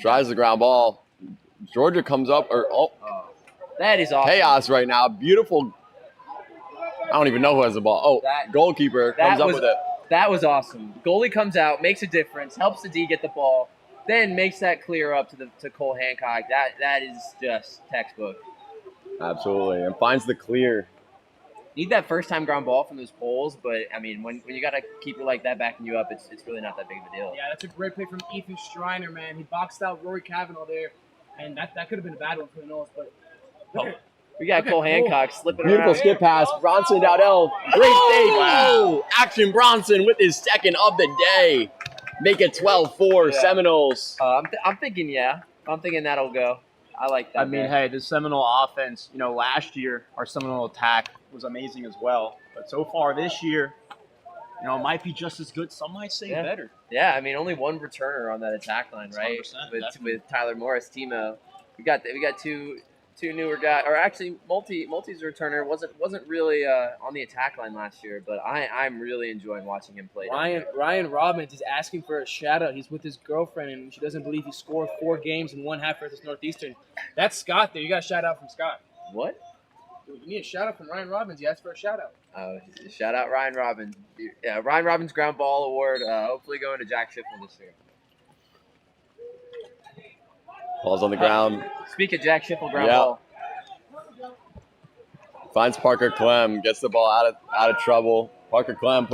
Tries the ground ball. Georgia comes up. That is awesome. Chaos right now. Beautiful. I don't even know who has the ball. Oh, goalkeeper comes up with it. That was awesome. Goalie comes out, makes a difference, helps the D get the ball, then makes that clear up to Cole Hancock. That is just textbook. Absolutely. And finds the clear. Need that first-time ground ball from those poles, but, I mean, when you got to keep it like that backing you up, it's really not that big of a deal. Yeah, that's a great play from Ethan Striner, man. He boxed out Rory Kavanaugh there, and that could have been a bad one for the Noles, but we got Cole Hancock slipping Beautiful around. skip pass. Bronson Dowdell. Great save. Wow. Action Bronson with his second of the day. Make it 12-4 Seminoles. I'm thinking, I'm thinking that'll go. I like that. I mean, hey, the Seminole offense, last year our Seminole attack was amazing as well. But so far this year, it might be just as good. Some might say better. Yeah, I mean, only one returner on that attack line, right? With Tyler Morris, Timo. We got two newer guys, or actually Multi's returner wasn't really on the attack line last year, but I'm really enjoying watching him play. Ryan Robbins is asking for a shout out. He's with his girlfriend and she doesn't believe he scored 4 games in one half versus Northeastern. That's Scott there. You got a shout out from Scott. What? You need a shout out from Ryan Robbins. He asked for a shout out. Shout out Ryan Robbins. Yeah, Ryan Robbins Ground Ball Award. Hopefully going to Jack Schiffel this year. Ball's on the ground. Speak of Jack Schiffel ground ball. Finds Parker Clem. Gets the ball out of trouble. Parker Clem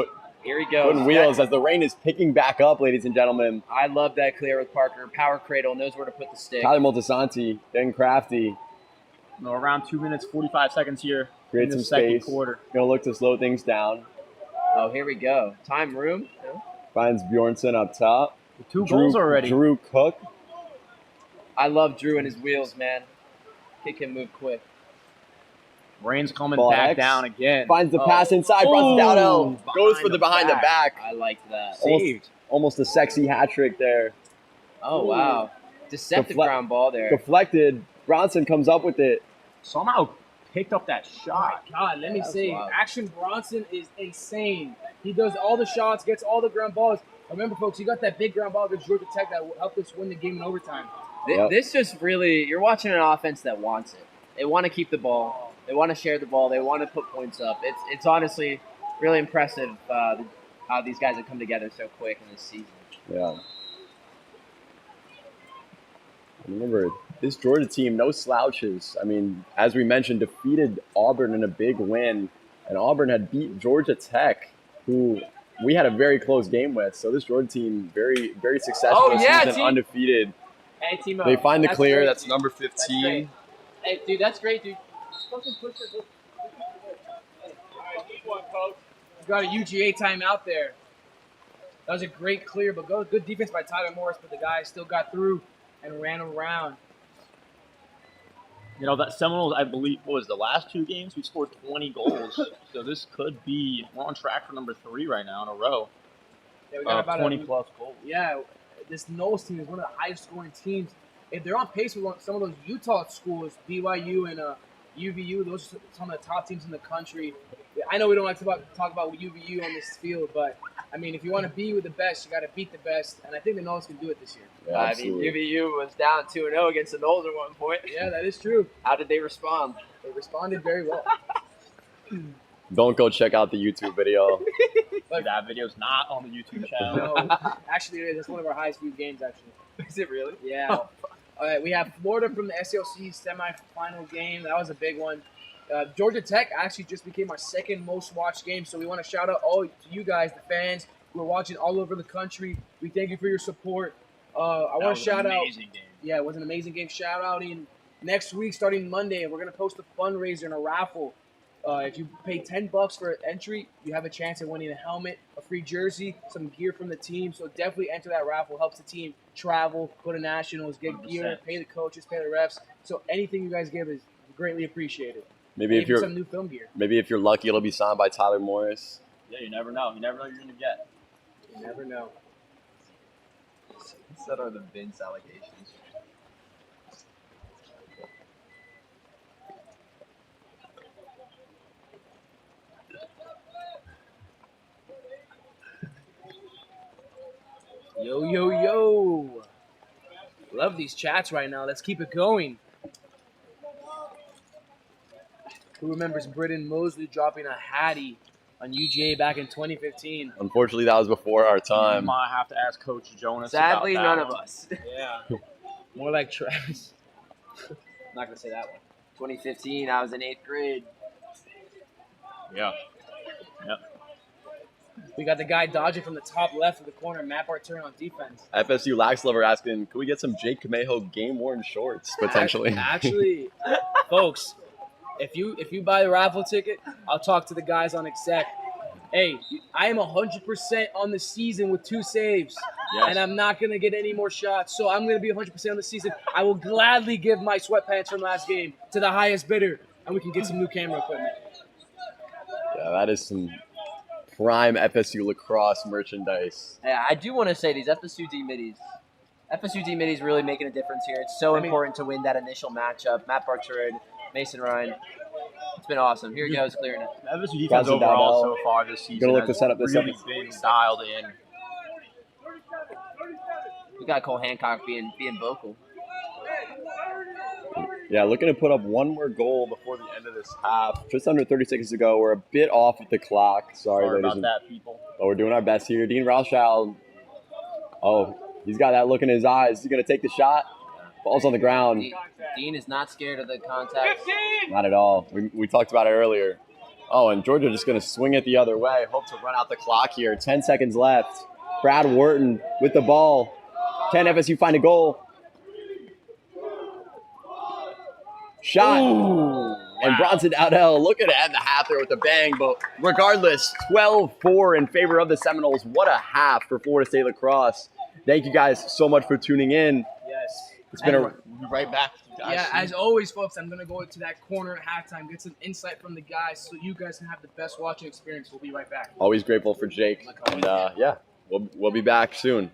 Here he goes. putting wheels as the rain is picking back up, ladies and gentlemen. I love that clear with Parker. Power cradle, knows where to put the stick. Tyler Moltisanti getting crafty. Around 2 minutes, 45 seconds here. Creates in the some second space. quarter. Gonna look to slow things down. Oh, here we go. Time room. Finds Bjornsson up top. 2 goals already. Drew Cook. I love Drew and his wheels, man. He can move quick. Rain's coming Ball back X. down again. Finds the pass inside. Bronson Dowdell goes for the behind the back. I liked that. Saved. Almost a sexy hat trick there. Oh, wow. Deceptive ground ball there. Deflected. Bronson comes up with it. Somehow picked up that Oh shot. my God, let me say, wild. Action Bronson is insane. He does all the shots, gets all the ground balls. Remember, folks, you got that big ground ball against Georgia Tech that helped us win the game in overtime. Yep. This just really, you're watching an offense that wants it. They want to keep the ball. They want to share the ball. They want to put points up. It's honestly really impressive how these guys have come together so quick in this season. Yeah. Remember, this Georgia team, no slouches. I mean, as we mentioned, defeated Auburn in a big win, and Auburn had beat Georgia Tech, who we had a very close game with. So this Georgia team, very, very successful this season, team. undefeated. Hey, Timo. They find the That's clear. great, That's dude. number That's 15. great. Hey, dude, that's great, dude. You got a UGA timeout there. That was a great clear, but good defense by Tyler Morris, but the guy still got through and ran around. You know, that Seminoles, I believe, what was the last 2 games? We scored 20 goals. So this could be, we're on track for number 3 right now in a row. Yeah, we got about 20-plus goals. Yeah, this Noles team is one of the highest scoring teams. If they're on pace with some of those Utah schools, BYU and UVU, those are some of the top teams in the country. I know we don't like to talk about UVU on this field, but I mean, if you want to be with the best, you got to beat the best, and I think the Noles can do it this year. Yeah, I mean, absolutely. UVU was down 2-0 against the Noles at one point. Yeah, that is true. How did they respond? They responded very well. Don't go check out the YouTube video. That video's not on the YouTube channel. No, actually, it is. That's one of our highest viewed games, actually. Is it really? Yeah. All right, we have Florida from the SELC semifinal game. That was a big one. Georgia Tech actually just became our second most watched game, so we want to shout out all to you guys, the fans who are watching all over the country. We thank you for your support. I want to shout out. Amazing game. Yeah, it was an amazing game. Shout out in next week, starting Monday, we're gonna post a fundraiser and a raffle. If you pay $10 for entry, you have a chance at winning a helmet, a free jersey, some gear from the team. So definitely enter that raffle. Helps the team travel, go to nationals, get 100%. gear, pay the coaches, pay the refs. So anything you guys give is greatly appreciated. Maybe if Even you're some new film gear. maybe if you're lucky, it'll be signed by Tyler Morris. Yeah, you never know. You never know what you're going to get. You never know. What are the Vince allegations? Yo, yo, yo. Love these chats right now. Let's keep it going. Who remembers Britton Mosley dropping a hattie on UGA back in 2015? Unfortunately, that was before our You time. might have to ask Coach Jonas Sadly, about none that of one. us. Yeah. More like Travis. I'm not going to say that one. 2015, I was in 8th grade. Yeah. Yep. We got the guy dodging from the top left of the corner, Matt Barturi on defense. FSU Lax Lover asking, could we get some Jake Camejo game-worn shorts, potentially? Actually, folks, if you buy the raffle ticket, I'll talk to the guys on exec. Hey, I am 100% on the season with 2 saves, Yes. and I'm not going to get any more shots, so I'm going to be 100% on the season. I will gladly give my sweatpants from last game to the highest bidder, and we can get some new camera equipment. Yeah, that is some prime FSU lacrosse merchandise. Yeah, I do want to say these FSU D middies really making a difference here. It's so important to win that initial matchup. Matt Barturi, Mason Ryan. It's been awesome. Here he goes, clearing it. The FSU defense Bronson overall Dowdell. so far this season Gonna look to has set up this really episode. been dialed in. We got Cole Hancock being vocal. Yeah, looking to put up one more goal before the end of this half. Just under 30 seconds to go. We're a bit off with the clock. Sorry, Sorry ladies about and that, people. but we're doing our best here. Dean Rothschild. Oh, he's got that look in his eyes. He's going to take the shot. Ball's on the ground. Dean is not scared of the contact. Not at all. We talked about it earlier. Oh, and Georgia just going to swing it the other way. Hope to run out the clock here. 10 seconds left. Brad Wharton with the ball. Can FSU find a goal? Shot. Ooh, And Bronson Dowdell looking to end the half there with a bang. But regardless, 12-4 in favor of the Seminoles. What a half for Florida State lacrosse. Thank you guys so much for tuning in. Yes. It's been a We'll be right back. Guys. Yeah, as always, folks, I'm going to go to that corner at halftime, get some insight from the guys so you guys can have the best watching experience. We'll be right back. always grateful for Jake. And yeah, we'll be back soon.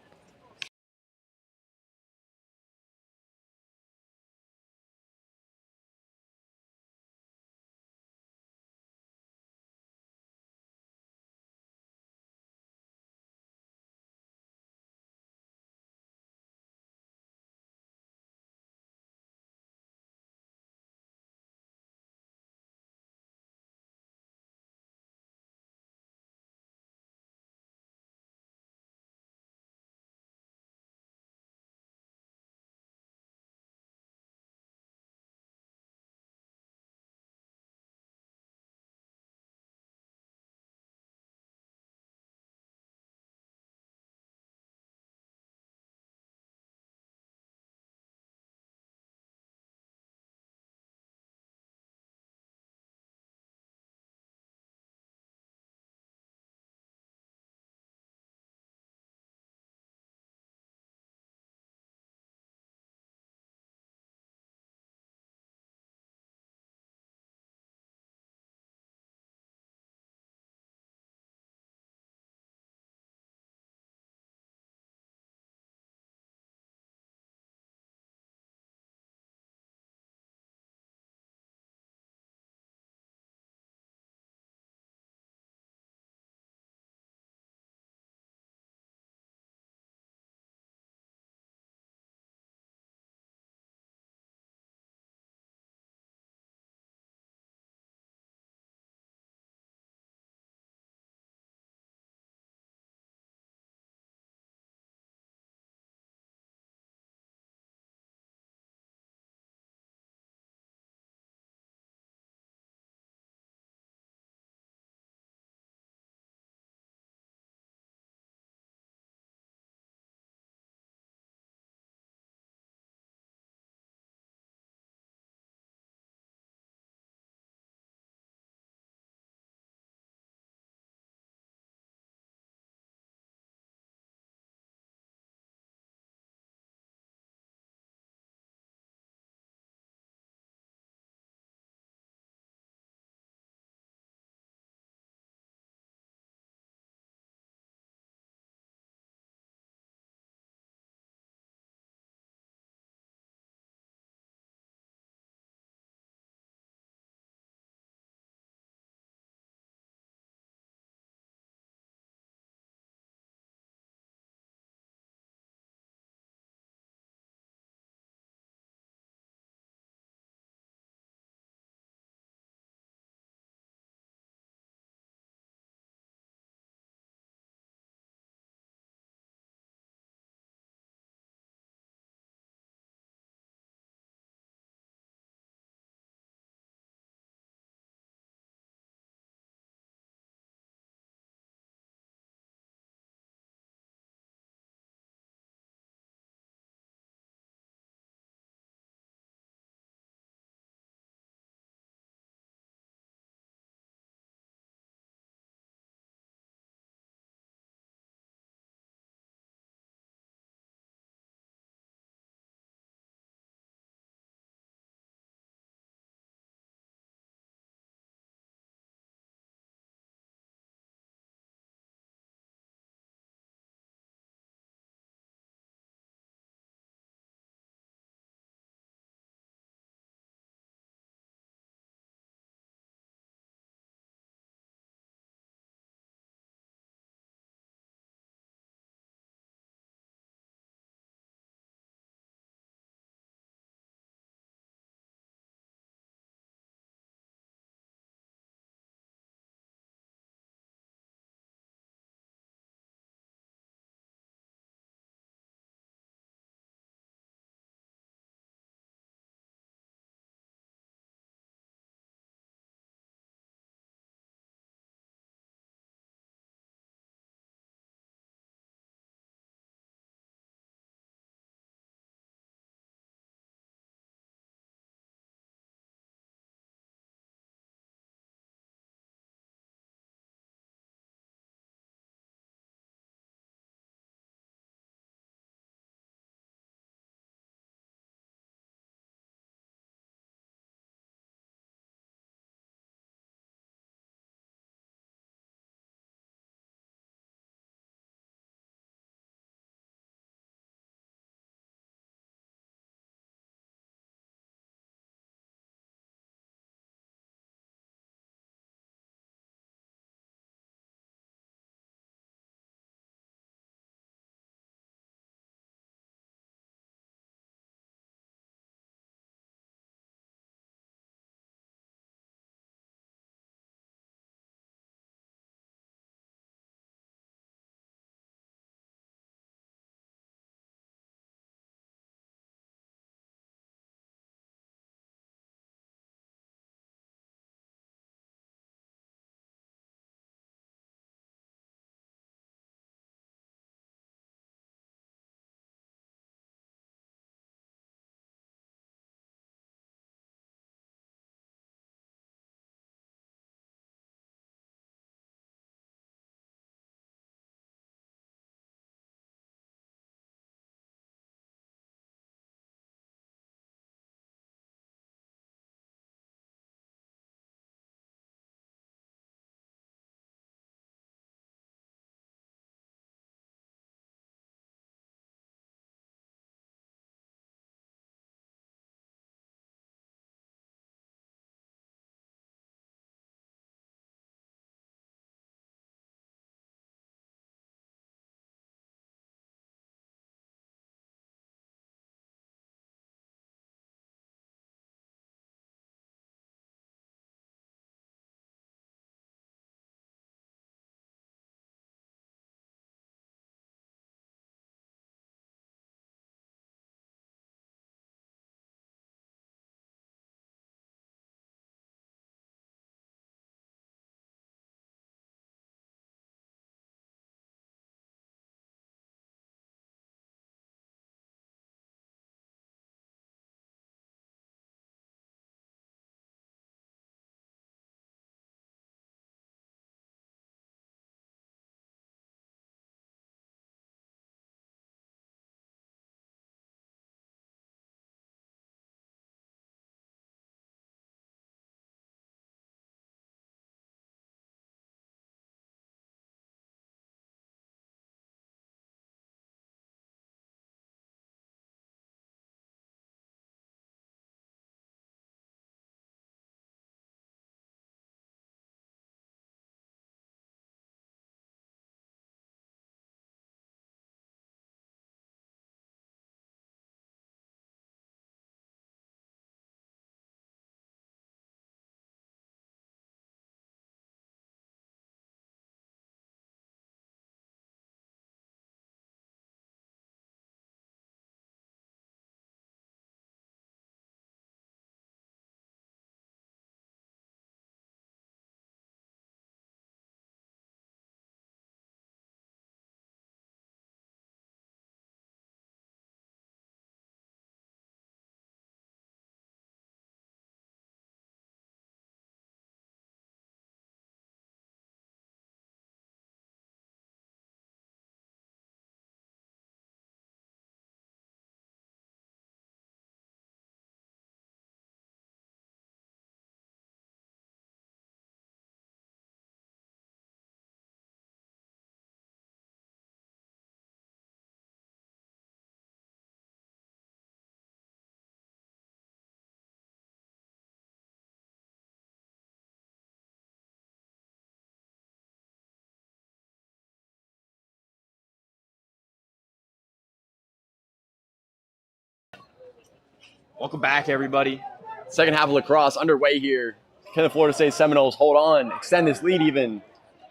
Welcome back, everybody. Second half of lacrosse underway here. Can the Florida State Seminoles hold on, extend this lead even?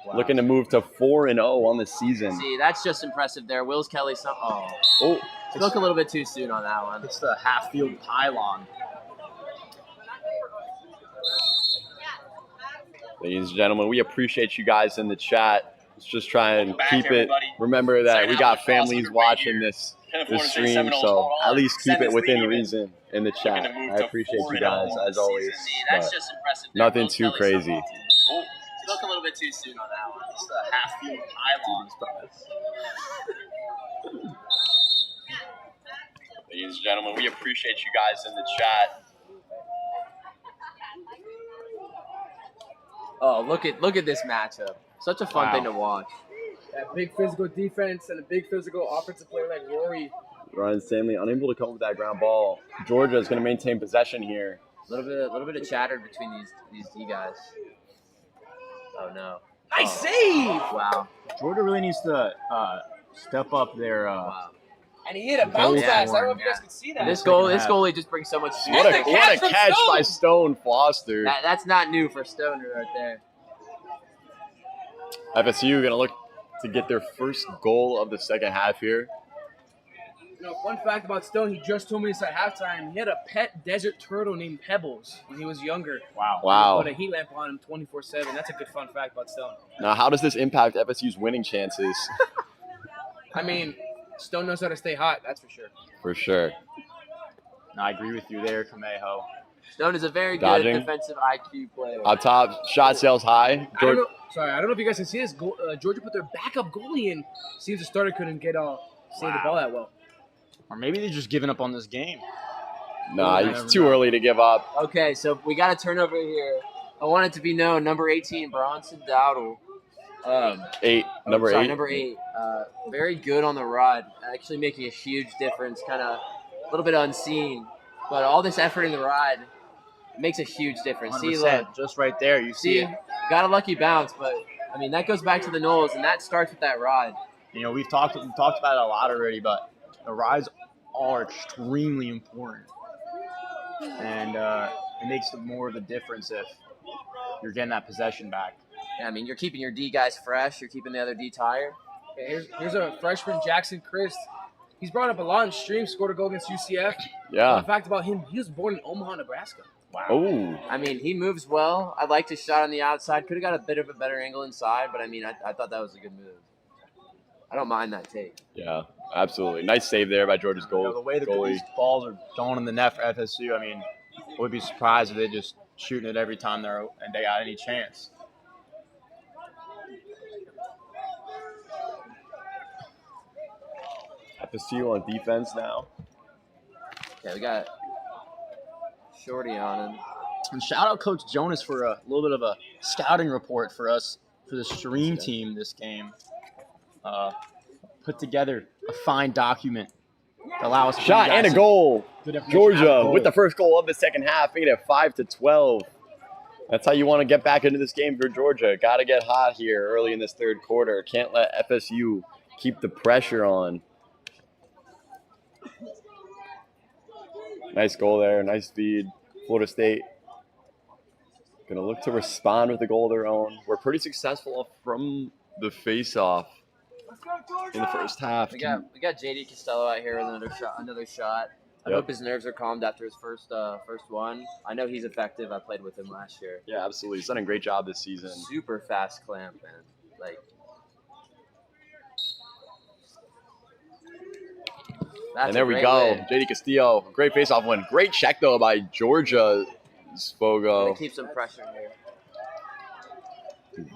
Wow. Looking to move to 4-0 on the season. See, that's just impressive there. Wills Kelly, spoke a little bit too soon on that one. It's the half-field pylon. Ladies and gentlemen, we appreciate you guys in the chat. Let's just try and keep it. everybody. Remember that Second we half got lacrosse families underway watching here. this Can the Florida State stream, Seminoles so hold on, at least keep extend it this within lead even? reason in the chat. Looking to move I to appreciate you 4-0 guys on as the always. See, that's but just impressive there. nothing Wills too Kelly, crazy. Spoke a little bit too soon on that one. It's the half-field pylon. Ladies and gentlemen, we appreciate you guys in the chat. Oh, look at this matchup. Such a fun Wow. thing to watch. That big physical defense and a big physical offensive player like Rory. Ryan Stanley unable to come with that ground ball. Georgia is going to maintain possession here. A little bit of chatter between these D guys. Oh no! Nice save! Wow! Georgia really needs to step up their Wow! And he hit a bounce Yeah. pass. I don't know if you guys could see that. This second this half. goalie just brings so much. What a, the what catch a from catch by Stone. Stone Foster. That's not new for Stoner right there. FSU going to look to get their first goal of the second half here. You know, fun fact about Stone, he just told me this at halftime. He had a pet desert turtle named Pebbles when he was younger. Wow. Wow. Put a heat lamp on him 24/7. That's a good fun fact about Stone. Now, how does this impact FSU's winning chances? I mean, Stone knows how to stay hot, that's for sure. For sure. No, I agree with you there, Kameho. Stone is a very good Dodging. defensive IQ player. Up top, shot sails high. I don't know if you guys can see this. Georgia put their backup goalie in. Seems the starter couldn't save the ball that well. Or maybe they're just giving up on this game. Nah, it's too early to give up. Okay, so we got a turnover here. I want it to be known, number 18, Bronson Dowdle. Number eight. Number 8. Very good on the rod, actually making a huge difference, kind of a little bit unseen. But all this effort in the ride makes a huge difference. See, 100%. look. Just right there. You see it. Got a lucky bounce, but, I mean, that goes back to the Noles, and that starts with that ride. You know, we've talked about it a lot already, but the rides are extremely important. And it makes more of a difference if you're getting that possession back. Yeah, I mean, you're keeping your D guys fresh. You're keeping the other D tired. Okay, here's a freshman, Jackson Christ. He's brought up a lot in stream, scored a goal against UCF. Yeah. Fun fact about him, he was born in Omaha, Nebraska. Wow. Oh. I mean, he moves well. I liked his shot on the outside. Could have got a bit of a better angle inside, but I mean, I thought that was a good move. I don't mind that take. Yeah, absolutely. Nice save there by Georgia's You know, goal. the way that goalie. these balls are going in the net for FSU, I mean, I would be surprised if they're just shooting it every time they got any chance. FSU on defense now. Okay, we got Shorty on him. And shout out Coach Jonas for a little bit of a scouting report for us for the stream team this game. Put together a fine document to allow us to Shot and a goal. good information Georgia out of goal. with the first goal of the second half, making it 5-12. That's how you want to get back into this game for Georgia. Got to get hot here early in this third quarter. Can't let FSU keep the pressure on. Nice goal there. Nice feed. Florida State going to look to respond with a goal of their own. We're pretty successful from the face-off in the first half. We got JD Costello out here with another shot. I Yep. hope his nerves are calmed after his first one. I know he's effective. I played with him last year. Yeah, absolutely. He's done a great job this season. Super fast clamp, man. Like that's And there a we great go. win. JD Castillo. Great face-off win. Great check, though, by Georgia Gonna Spogo. keep some pressure here.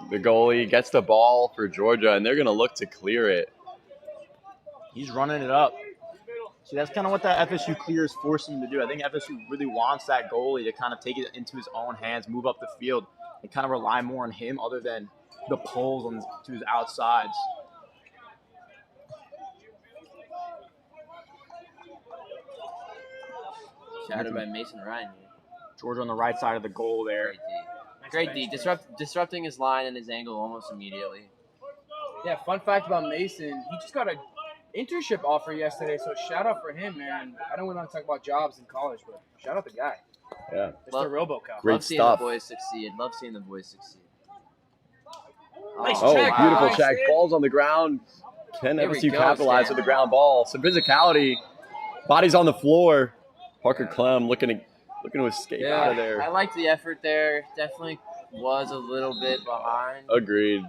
The goalie gets the ball for Georgia, and they're going to look to clear it. He's running it up. See, that's kind of what that FSU clear is forcing him to do. I think FSU really wants that goalie to kind of take it into his own hands, move up the field, and kind of rely more on him other than the pulls to his outsides. Shouted by Mason Ryan here. Georgia on the right side of the goal there. Great D. Disrupting his line and his angle almost immediately. Yeah, fun fact about Mason, he just got a internship offer yesterday, so shout out for him, man. I don't want to talk about jobs in college, but shout out the guy. Yeah. Mr. RoboCop. Great Love seeing stuff. the boys succeed. Love seeing the boys succeed. Nice Oh, check, beautiful nice check. hit. Ball's on the ground. Can Here we FSU go, capitalize Stan. with the ground ball? Some physicality. Bodies on the floor. Parker Clem looking to escape out of I there. liked the effort there. Definitely was a little bit behind. Agreed.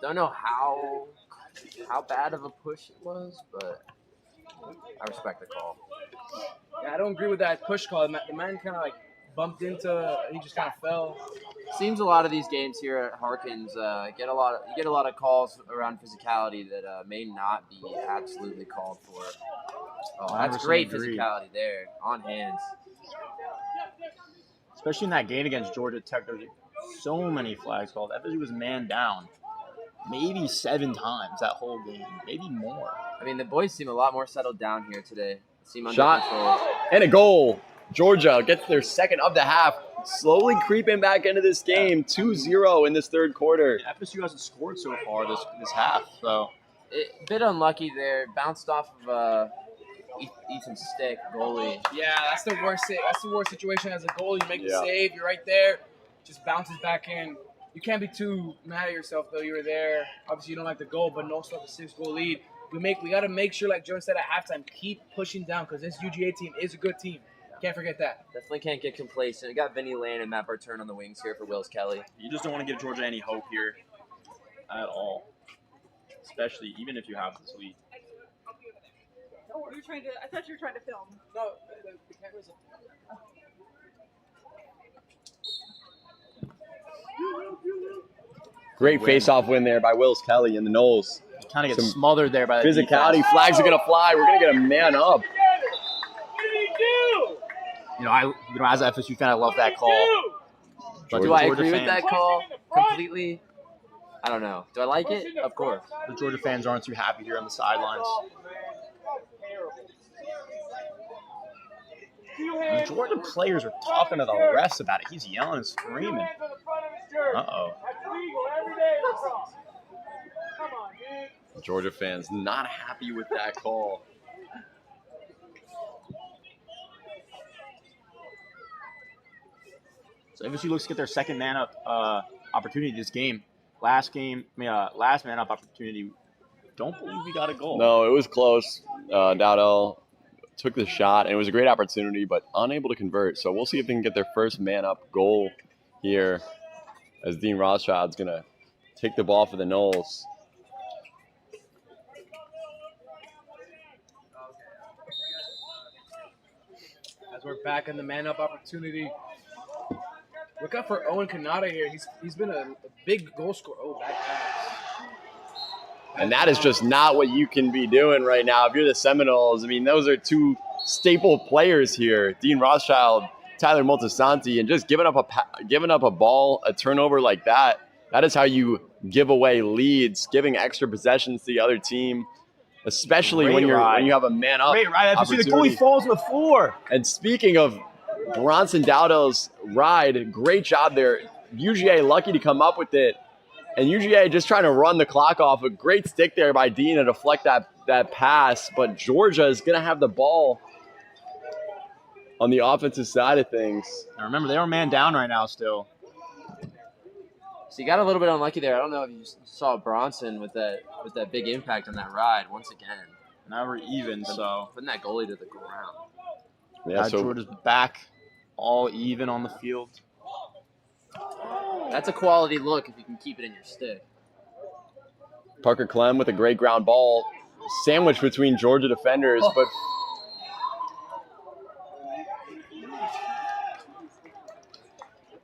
Don't know how bad of a push it was, but I respect the call. Yeah, I don't agree with that push call. The man kind of like bumped into. He just kind of fell. Seems a lot of these games here at Harkins you get a lot of calls around physicality that may not be absolutely called for. Oh, that's 100% great agree. physicality there on hands. Especially in that game against Georgia Tech, there's so many flags called. FSU was man down maybe 7 times that whole game, maybe more. I mean, the boys seem a lot more settled down here today. Seem under Shot. control. And a goal. Georgia gets their second of the half. Slowly creeping back into this game. 2-0 in this third quarter. FSU hasn't scored so far this half, so A bit unlucky there. Bounced off of Ethan's stick, goalie. Yeah, that's the worst. That's the worst situation as a goalie. You make the Yeah. save, you're right there, just bounces back in. You can't be too mad at yourself though. You were there. Obviously, you don't like the goal, but no stuff. A 6-goal lead. We got to make sure, like Jordan said at halftime, keep pushing down because this UGA team is a good team. Can't forget that. Definitely can't get complacent. We got Vinny Lane and Matt Barturn on the wings here for Wills Kelly. you just don't want to give Georgia any hope here at all. Especially even if you have this lead. I thought you were trying to film. No, the camera's up. Great face-off win there by Wills Kelly and the Noles. Kind of get Some smothered there by the Physicality. defense. Flags are going to fly. We're going to get a man up. As an FSU fan, I love that call. But Do I Georgia agree with fans- that call completely? I don't know. Do I like it? Of course. The Georgia fans aren't too happy here on the sidelines. And the Georgia players are talking to the refs about it. He's yelling and screaming. Uh-oh. Georgia fans not happy with that call. So FSU looks to get their second man up opportunity this game. Last man up opportunity. Don't believe we got a goal. No, it was close. Dowdell took the shot, and it was a great opportunity, but unable to convert. So we'll see if they can get their first man-up goal here as Dean Rothschild's going to take the ball for the Noles. As we're back in the man-up opportunity. Look out for Owen Kanata here. He's been a big goal scorer. Oh, bad pass. And that is just not what you can be doing right now. If you're the Seminoles, I mean, those are two staple players here. Dean Rothschild, Tyler Moltisanti, and just giving up a ball, a turnover like that. That is how you give away leads, giving extra possessions to the other team, especially when you have a man up. Great ride. FSU, the opportunity. goalie falls to the floor. And speaking of Bronson Dowdell's ride, great job there. UGA lucky to come up with it. And UGA just trying to run the clock off. A great stick there by Dean to deflect that pass. But Georgia is going to have the ball on the offensive side of things. Now remember, they are man down right now still. So you got a little bit unlucky there. I don't know if you saw Bronson with that big impact on that ride once again. Now we're even, so. Putting that goalie to the ground. Yeah, so Georgia's back all even on the field. That's a quality look if you can keep it in your stick. Parker Clem with a great ground ball. Sandwiched between Georgia defenders, but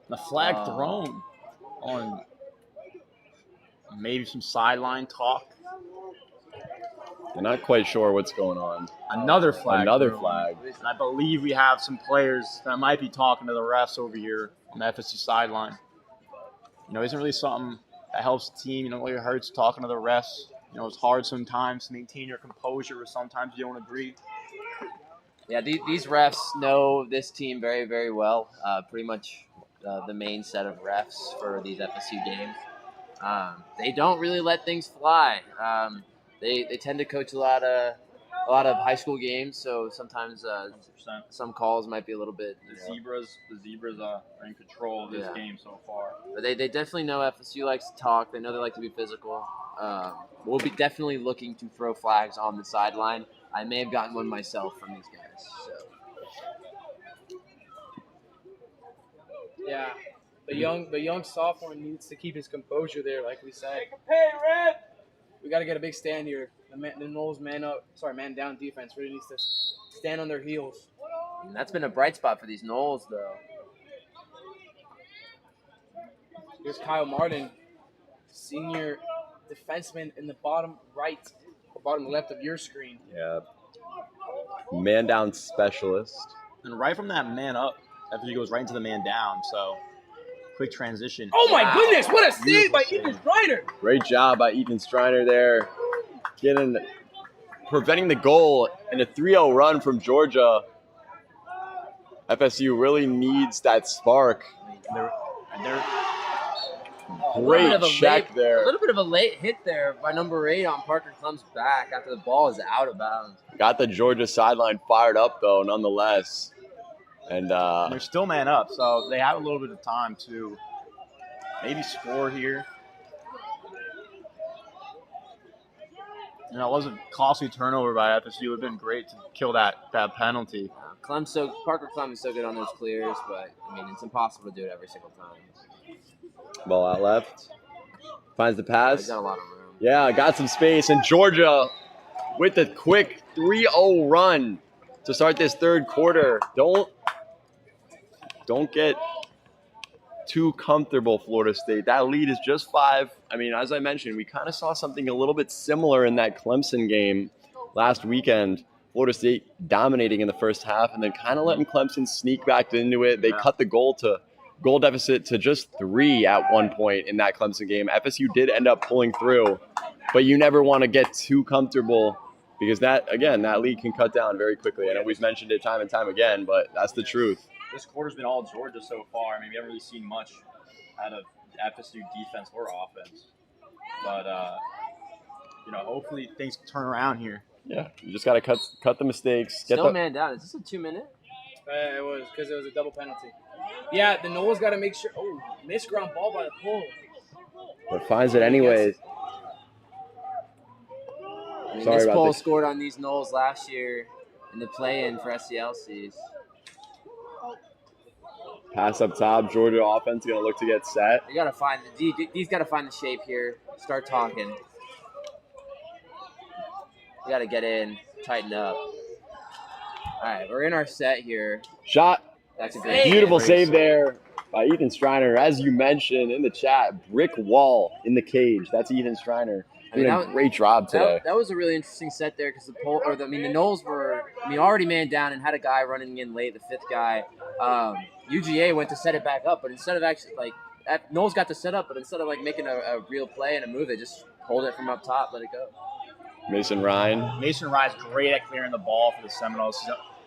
The flag thrown on maybe some sideline talk. I'm not quite sure what's going on. Another flag. Another thrown. flag. And I believe we have some players that might be talking to the refs over here on the FSU sideline. Isn't really something that helps the team. Really hurts talking to the refs. It's hard sometimes to maintain your composure, or sometimes you don't agree. Yeah, these refs know this team very, very well. Pretty much the main set of refs for these FSU games. They don't really let things fly. They tend to coach a lot of high school games, so sometimes 100%. some calls might be a little bit. The Zebras are in control of this game so far. But they definitely know FSU likes to talk. They know they like to be physical. We'll be definitely looking to throw flags on the sideline. I may have gotten one myself from these guys. So. Yeah, the young sophomore needs to keep his composure there, like we said. We got to get a big stand here. The Noles man down defense really needs to stand on their heels. And that's been a bright spot for these Noles, though. Here's Kyle Martin, senior defenseman in the bottom right or bottom left of your screen. Yeah. Man down specialist. And right from that man up, FSU goes right into the man down. So quick transition. Oh my goodness! What a save by Ethan Strider! Great job by Ethan Striner there, preventing the goal in a 3-0 run from Georgia. FSU really needs that spark. Great check there. A little bit of a late hit there by number 8 on Parker Clem's back after the ball is out of bounds. Got the Georgia sideline fired up though, nonetheless. And they're still man up, so they have a little bit of time to maybe score here. You know, it was a costly turnover by FSU. It would have been great to kill that penalty. Parker Clem is so good on those clears, but I mean it's impossible to do it every single time. Ball out left. Finds the pass. He's got a lot of room. Yeah, got some space. And Georgia with a quick 3-0 run to start this third quarter. Don't get too comfortable, Florida State. That lead is just 5. I mean, as I mentioned, we kind of saw something a little bit similar in that Clemson game last weekend. Florida State dominating in the first half and then kind of letting Clemson sneak back into it. They cut the goal deficit to just 3 at one point in that Clemson game. FSU did end up pulling through, but you never want to get too comfortable because that lead can cut down very quickly. I know we've mentioned it time and time again, but that's the truth. This quarter's been all Georgia so far. I mean, we haven't really seen much out of FSU defense or offense. But, hopefully things turn around here. Yeah, you just got to cut the mistakes. Still man down. Is this a 2-minute? It was because it was a double penalty. Yeah, the Noles got to make sure. Oh, missed ground ball by the pole. But finds it anyways. I mean, this pole scored on these Noles last year in the play-in for SCLCs. Pass up top. Georgia offense going to look to get set. You got to find D's got to find the shape here. Start talking. You got to get in, tighten up. All right, we're in our set here. Shot. That's a great beautiful save there by Ethan Striner. As you mentioned in the chat, brick wall in the cage. That's Ethan Striner. Doing a great job today. That was a really interesting set there because the Noles were already man down and had a guy running in late, the 5th guy. UGA went to set it back up, but instead of actually Noles got to set up, but instead of making a real play and a move, they just hold it from up top, let it go. Mason Ryan's great at clearing the ball for the Seminoles.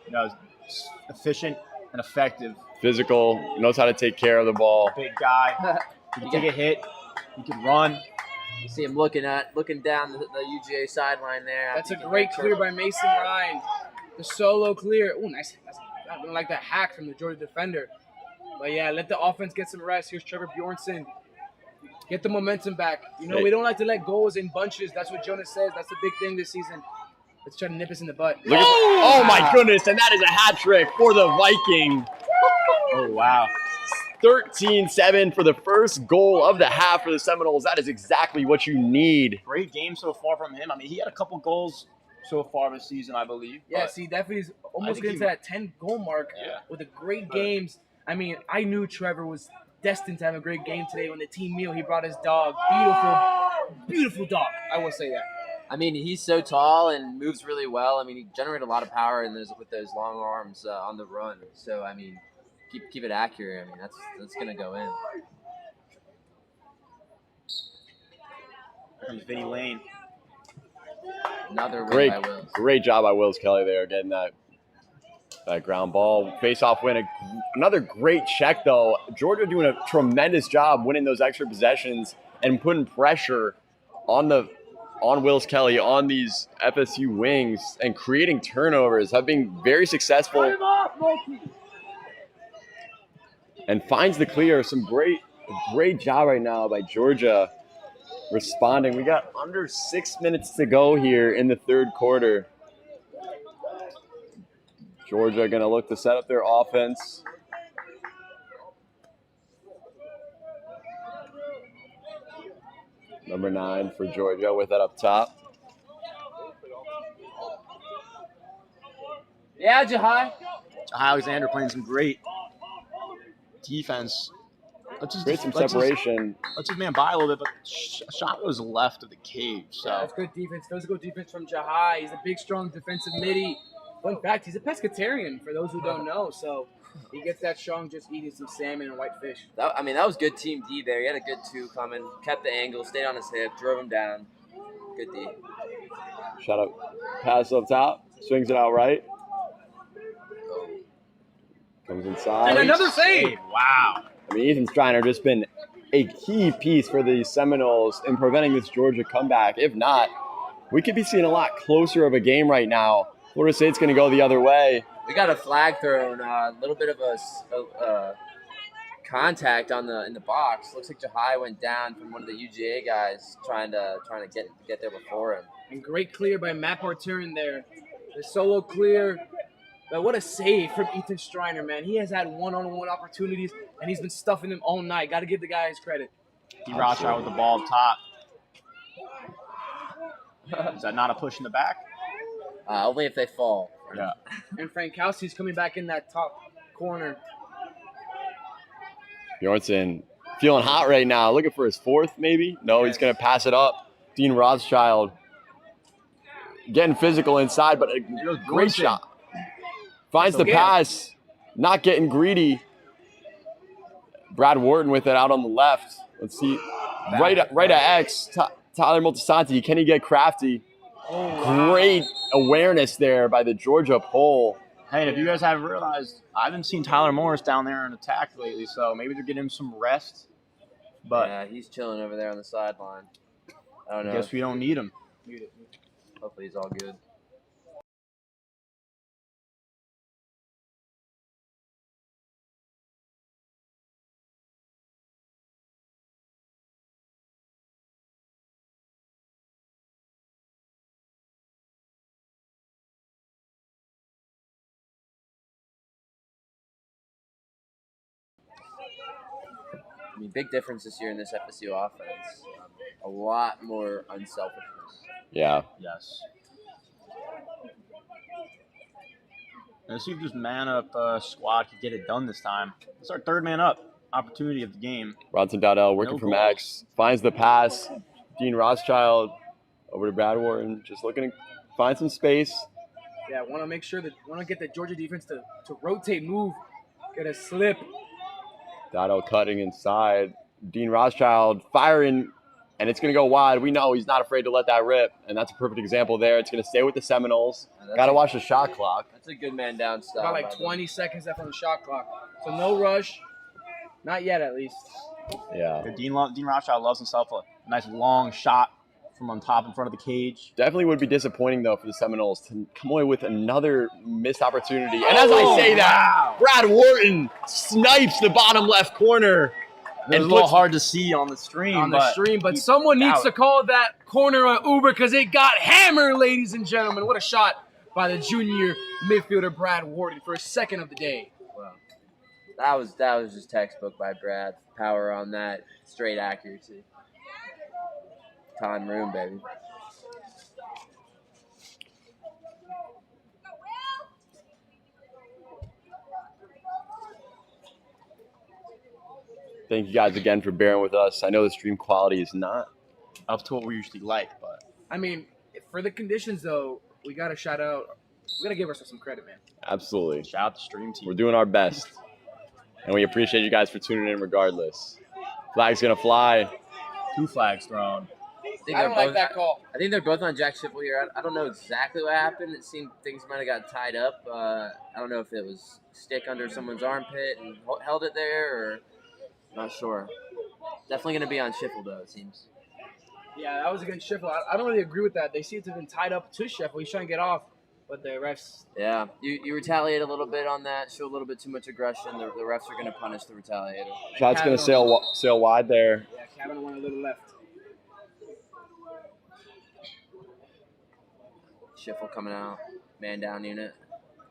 He's efficient and effective. Physical, knows how to take care of the ball. Big guy. He can take a hit. He can run. You see him looking down the UGA sideline there. That's a great clear by Mason Ryan. The solo clear. Oh, nice. I don't like that hack from the Georgia defender. But yeah, let the offense get some rest. Here's Trevor Bjornson. Get the momentum back. We don't like to let goals in bunches. That's what Jonas says. That's the big thing this season. Let's try to nip us in the butt. Oh my goodness, and that is a hat trick for the Viking. Oh, wow. 13-7 for the first goal of the half for the Seminoles. That is exactly what you need. Great game so far from him. I mean, he had a couple goals so far this season, I believe. Yeah, see, definitely is almost getting to that 10-goal mark with the great games. I mean, I knew Trevor was destined to have a great game today. On the team meal, he brought his dog. Beautiful dog. I will say that. I mean, he's so tall and moves really well. I mean, he generated a lot of power with those long arms on the run. So, I mean, keep it accurate. I mean, that's going to go in. Here comes Vinny Lane. Another win by Wills. Great job by Wills Kelly there, getting that ground ball. Face-off win. Another great check, though. Georgia doing a tremendous job winning those extra possessions and putting pressure on the on Wills Kelly on these FSU wings and creating turnovers, have been very successful. And finds the clear. Some great job right now by Georgia responding. We got under 6 minutes to go here in the third quarter. Georgia going to look to set up their offense. Number 9 for Georgia with that up top. Yeah, Jahai. Jahai Alexander playing some great defense. Create some separation. Let's his man by a little bit, but shot goes left of the cage. So Yeah, that's good defense. Physical defense from Jahai. He's a big, strong defensive midi. Fun fact, he's a pescatarian, for those who don't know. So he gets that strong just eating some salmon and white fish. That was good team D there. He had a good 2 coming, kept the angle, stayed on his hip, drove him down. Good D. Shot up. Pass up top. Swings it out right. Comes inside. And another save. Wow. I mean, Ethan Striner just been a key piece for the Seminoles in preventing this Georgia comeback. If not, we could be seeing a lot closer of a game right now. Florida State's going to go the other way. We got a flag thrown, a little bit of a contact in the box. Looks like Jahai went down from one of the UGA guys trying to get there before him. And great clear by Matt Barturin there. The solo clear. But what a save from Ethan Striner, man. He has had one-on-one opportunities, and he's been stuffing them all night. Got to give the guy his credit. D. Rothschild with the ball up top. Is that not a push in the back? Only if they fall. Yeah. And Frankowski's coming back in that top corner. Bjornsson feeling hot right now. Looking for his 4th, maybe? No, He's going to pass it up. Dean Rothschild getting physical inside, but a great shot. Finds the pass, not getting greedy. Brad Wharton with it out on the left. Let's see. Right at X. Tyler Multisanti. Can he get crafty? Oh, wow. Great awareness there by the Georgia pole. Hey, and if you guys haven't realized, I haven't seen Tyler Morris down there in attack lately, so maybe they're getting him some rest. But yeah, he's chilling over there on the sideline. I don't know. I guess we don't need him. Hopefully he's all good. I mean, big difference this year in this FSU offense. A lot more unselfishness. Yeah. Yes. Let's see if this man-up squad can get it done this time. It's our 3rd man-up opportunity of the game. Bronson Dowdell working from X. Finds the pass. Dean Rothschild over to Brad Wharton. Just looking to find some space. Yeah, want to get the Georgia defense to rotate, move, get a slip. Dowdell cutting inside. Dean Rothschild firing, and it's going to go wide. We know he's not afraid to let that rip, and that's a perfect example there. It's going to stay with the Seminoles. Got to watch the shot clock. That's a good man down style. About like 20 seconds left on the shot clock. So no rush. Not yet, at least. Yeah. Dean Rothschild loves himself a nice long shot from on top in front of the cage. Definitely would be disappointing, though, for the Seminoles to come away with another missed opportunity. And as I say that, Brad Wharton snipes the bottom left corner. It's a little hard to see on the stream. But someone needs to call that corner an Uber because it got hammered, ladies and gentlemen. What a shot by the junior midfielder Brad Wharton for his 2nd of the day. Wow. That was just textbook by Brad. Power on that, straight accuracy. Time room, baby. Thank you guys again for bearing with us. I know the stream quality is not up to what we usually like, but I mean, for the conditions though, we gotta shout out. We gotta give ourselves some credit, man. Absolutely. Shout out the stream team. We're doing our best, and we appreciate you guys for tuning in regardless. Flag's gonna fly. 2 flags thrown. I don't like that call. I think they're both on Jack Schifel here. I don't know exactly what happened. It seemed things might have got tied up. I don't know if it was stick under someone's armpit and held it there, or not sure. Definitely going to be on Schifel, though, it seems. Yeah, that was against Sheffield. I don't really agree with that. They seem to have been tied up to Sheffield. He's trying to get off, but the refs. Yeah, you retaliate a little bit on that. Show a little bit too much aggression. The refs are going to punish the retaliator. Shot's going to sail wide there. Yeah, Kevin went a little left. Sheffield coming out. Man down unit.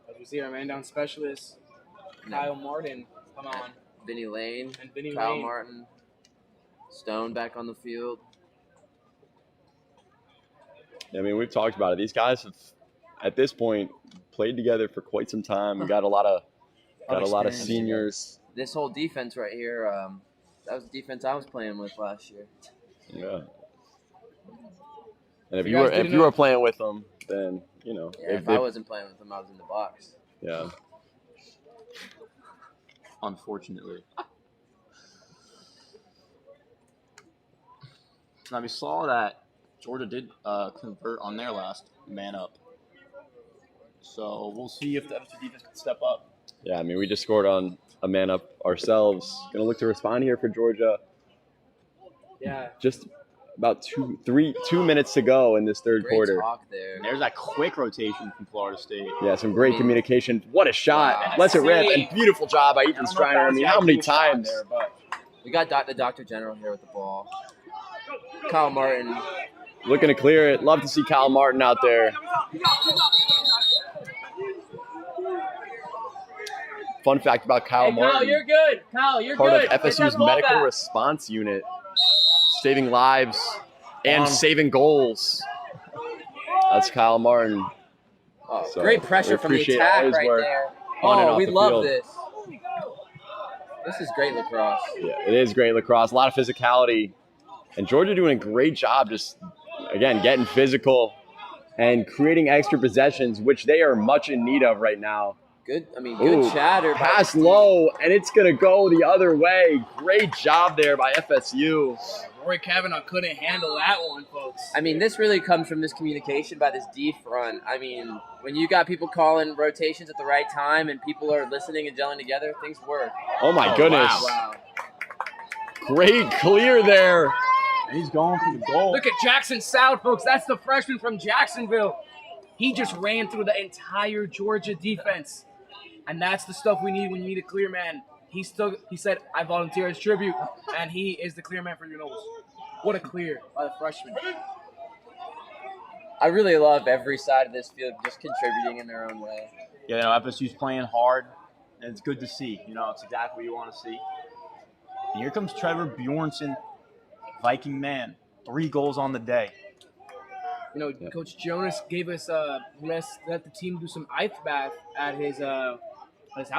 As we see our man down specialist, Kyle Martin, come on. Vinny Lane. And Vinny Kyle Lane. Martin. Stone back on the field. I mean, we've talked about it. These guys have, at this point, played together for quite some time. We got a lot of seniors. This whole defense right here, that was the defense I was playing with last year. Yeah. And if you were playing with them, then you know. Yeah, if I wasn't playing with them, I was in the box. Yeah. Unfortunately. Now we saw that Georgia did convert on their last man up. So we'll see if the FSU defense can step up. Yeah, I mean, we just scored on a man up ourselves. Going to look to respond here for Georgia. Yeah. Just about 2 minutes to go in this third quarter. Talk there. And there's that quick rotation from Florida State. Yeah, some great communication. What a shot. Wow. Lets it rip. And beautiful job by Ethan Striner. I mean, how many times? There, but We got the Dr. General here with the ball. Kyle Martin. Looking to clear it. Love to see Kyle Martin out there. Fun fact about Kyle Martin. Kyle, you're good. Kyle, you're Part good. of FSU's medical response unit, saving lives and saving goals. That's Kyle Martin. Oh, So, great pressure we from the appreciate attack all his right work there. on and Oh, off we the love field. this. This is great lacrosse. Yeah, it is great lacrosse. A lot of physicality. And Georgia doing a great job just, again, getting physical and creating extra possessions, which they are much in need of right now. Good. I mean, good Ooh, chatter. pass low, and it's going to go the other way. Great job there by FSU. Roy Kavanaugh couldn't handle that one, folks. I mean, this really comes from this communication by this D front. I mean, when you got people calling rotations at the right time and people are listening and gelling together, things work. Oh, my goodness. Wow. Great clear there. and he's going for the goal. Look at Jackson South, folks. That's the freshman from Jacksonville. He just ran through the entire Georgia defense. And that's the stuff we need when you need a clear man. He said, I volunteer as tribute, and he is the clear man for your Noles. What a clear by the freshman. I really love every side of this field just contributing in their own way. Yeah, FSU's playing hard, and it's good to see. It's exactly what you want to see. And here comes Trevor Bjornson, Viking man. 3 goals on the day. Coach Jonas gave us let the team do some ice bath at his house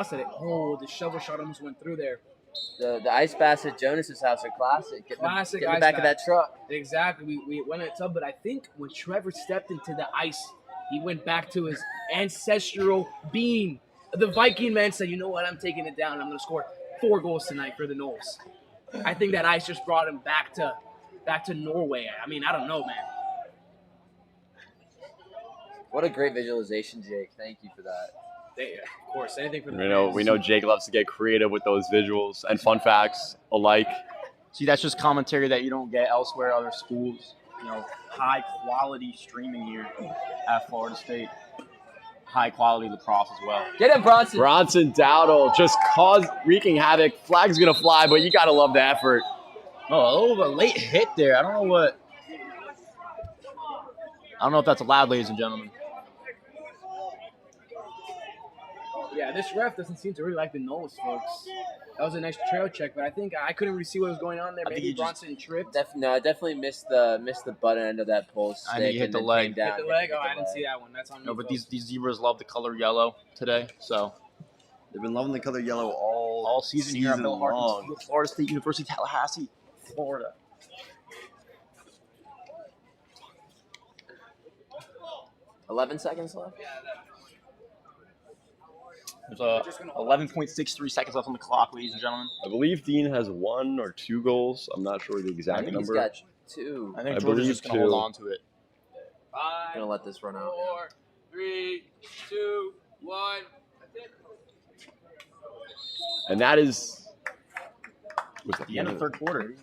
today. Oh, the shovel shot almost went through there. The ice baths at Jonas's house are classic. Get Classic in the ice back of bath. that truck. Exactly. We went in a tub, but I think when Trevor stepped into the ice, he went back to his ancestral being. The Viking man said, you know what, I'm taking it down. I'm going to score 4 goals tonight for the Noles. I think that ice just brought him back to Norway. I mean, I don't know, man. What a great visualization, Jake. Thank you for that. Of course, anything for the We know Jake loves to get creative with those visuals and fun facts alike. See, that's just commentary that you don't get elsewhere, other schools. High quality streaming here at Florida State. High quality lacrosse as well. Get him, Bronson. Bronson Dowdle just wreaking havoc. Flag's going to fly, but you got to love the effort. Oh, a late hit there. I don't know if that's allowed, ladies and gentlemen. Yeah, this ref doesn't seem to really like the Noles, folks. That was a nice trail check, but I think I couldn't really see what was going on there. Maybe Bronson tripped. I definitely missed the butt end of that pole stick. I think he hit and the then leg. came down. Hit the leg? Oh, I didn't see that one. That's on me. No, but folks. these zebras love the color yellow today, so They've been loving the color yellow all season here at Bill Harkins long. Field, Florida State University, Tallahassee, Florida. 11 seconds left. There's 11.63 seconds left on the clock, ladies and gentlemen. I believe Dean has 1 or 2 goals. I'm not sure the I exact think he's number. got 2. I think I Georgia's believe just going to hold 2. on to it. I'm gonna let this run out. 4, 3, 2, 1. And that is Was At the end of the third quarter.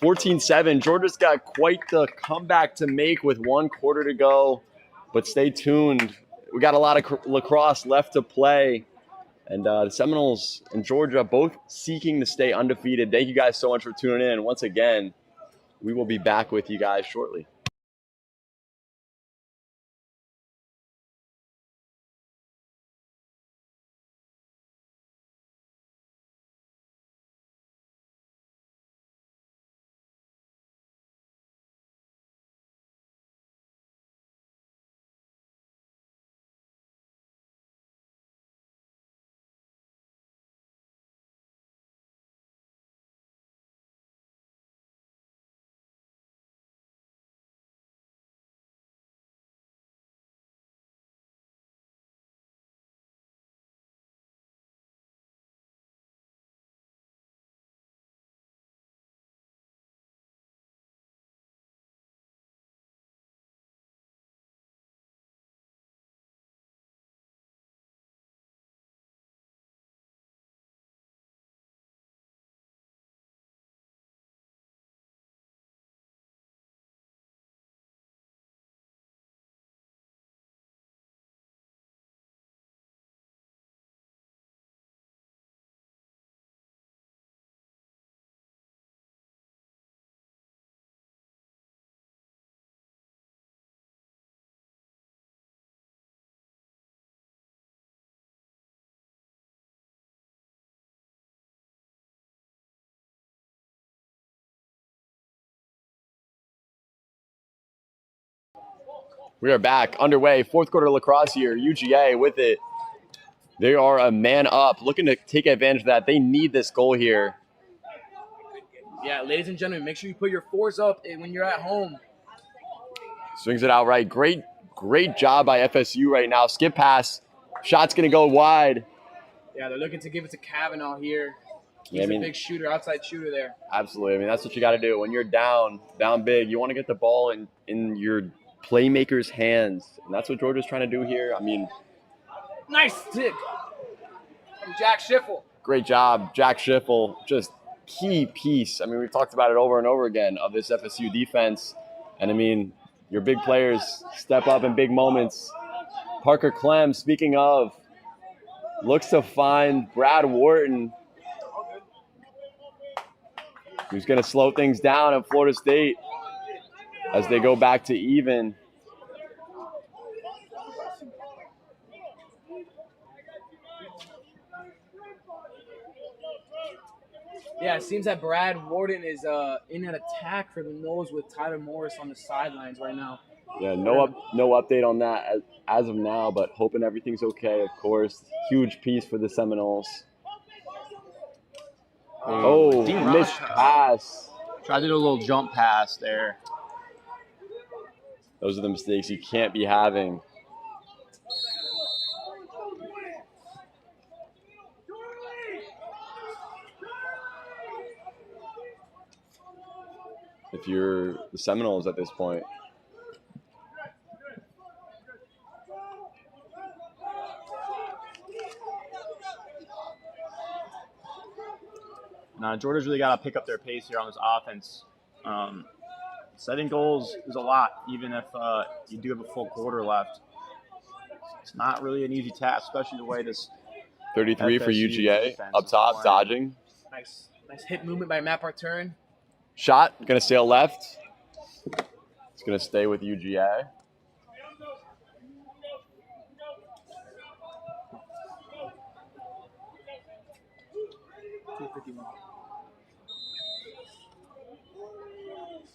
14-7. Georgia's got quite the comeback to make with 1 quarter to go. But stay tuned. We got a lot of lacrosse left to play. And the Seminoles and Georgia both seeking to stay undefeated. Thank you guys so much for tuning in. Once again, we will be back with you guys shortly. We are back underway. 4th quarter lacrosse here. UGA with it. They are a man up, looking to take advantage of that. They need this goal here. Yeah, ladies and gentlemen, make sure you put your 4s up when you're at home. Swings it out right. Great job by FSU right now. Skip pass. Shot's going to go wide. Yeah, they're looking to give it to Kavanaugh here. He's Yeah, a big shooter, outside shooter there. Absolutely. I mean, that's what you got to do. When you're down big, you want to get the ball in your playmaker's hands. And that's what Georgia's trying to do here. I mean, nice stick from Jack Schiffel. Great job, Jack Schiffel. Just key piece. I mean, we've talked about it over and over again of this FSU defense. And, I mean, your big players step up in big moments. Parker Clem, speaking of, looks to find Brad Wharton, who's going to slow things down at Florida State as they go back to even. Yeah, it seems that Brad Wharton is in an attack for the Noles with Tyler Morris on the sidelines right now. Yeah, no update on that as of now, but hoping everything's okay, of course. Huge piece for the Seminoles. Missed pass. Tried to do a little jump pass there. Those are the mistakes you can't be having. If you're the Seminoles at this point. Now, Georgia's really got to pick up their pace here on this offense. Setting goals is a lot, even if you do have a full quarter left. It's not really an easy task, especially the way this 33 for UGA up top, dodging. Nice hit movement by Matt Parturn. Shot, going to sail left. It's going to stay with UGA.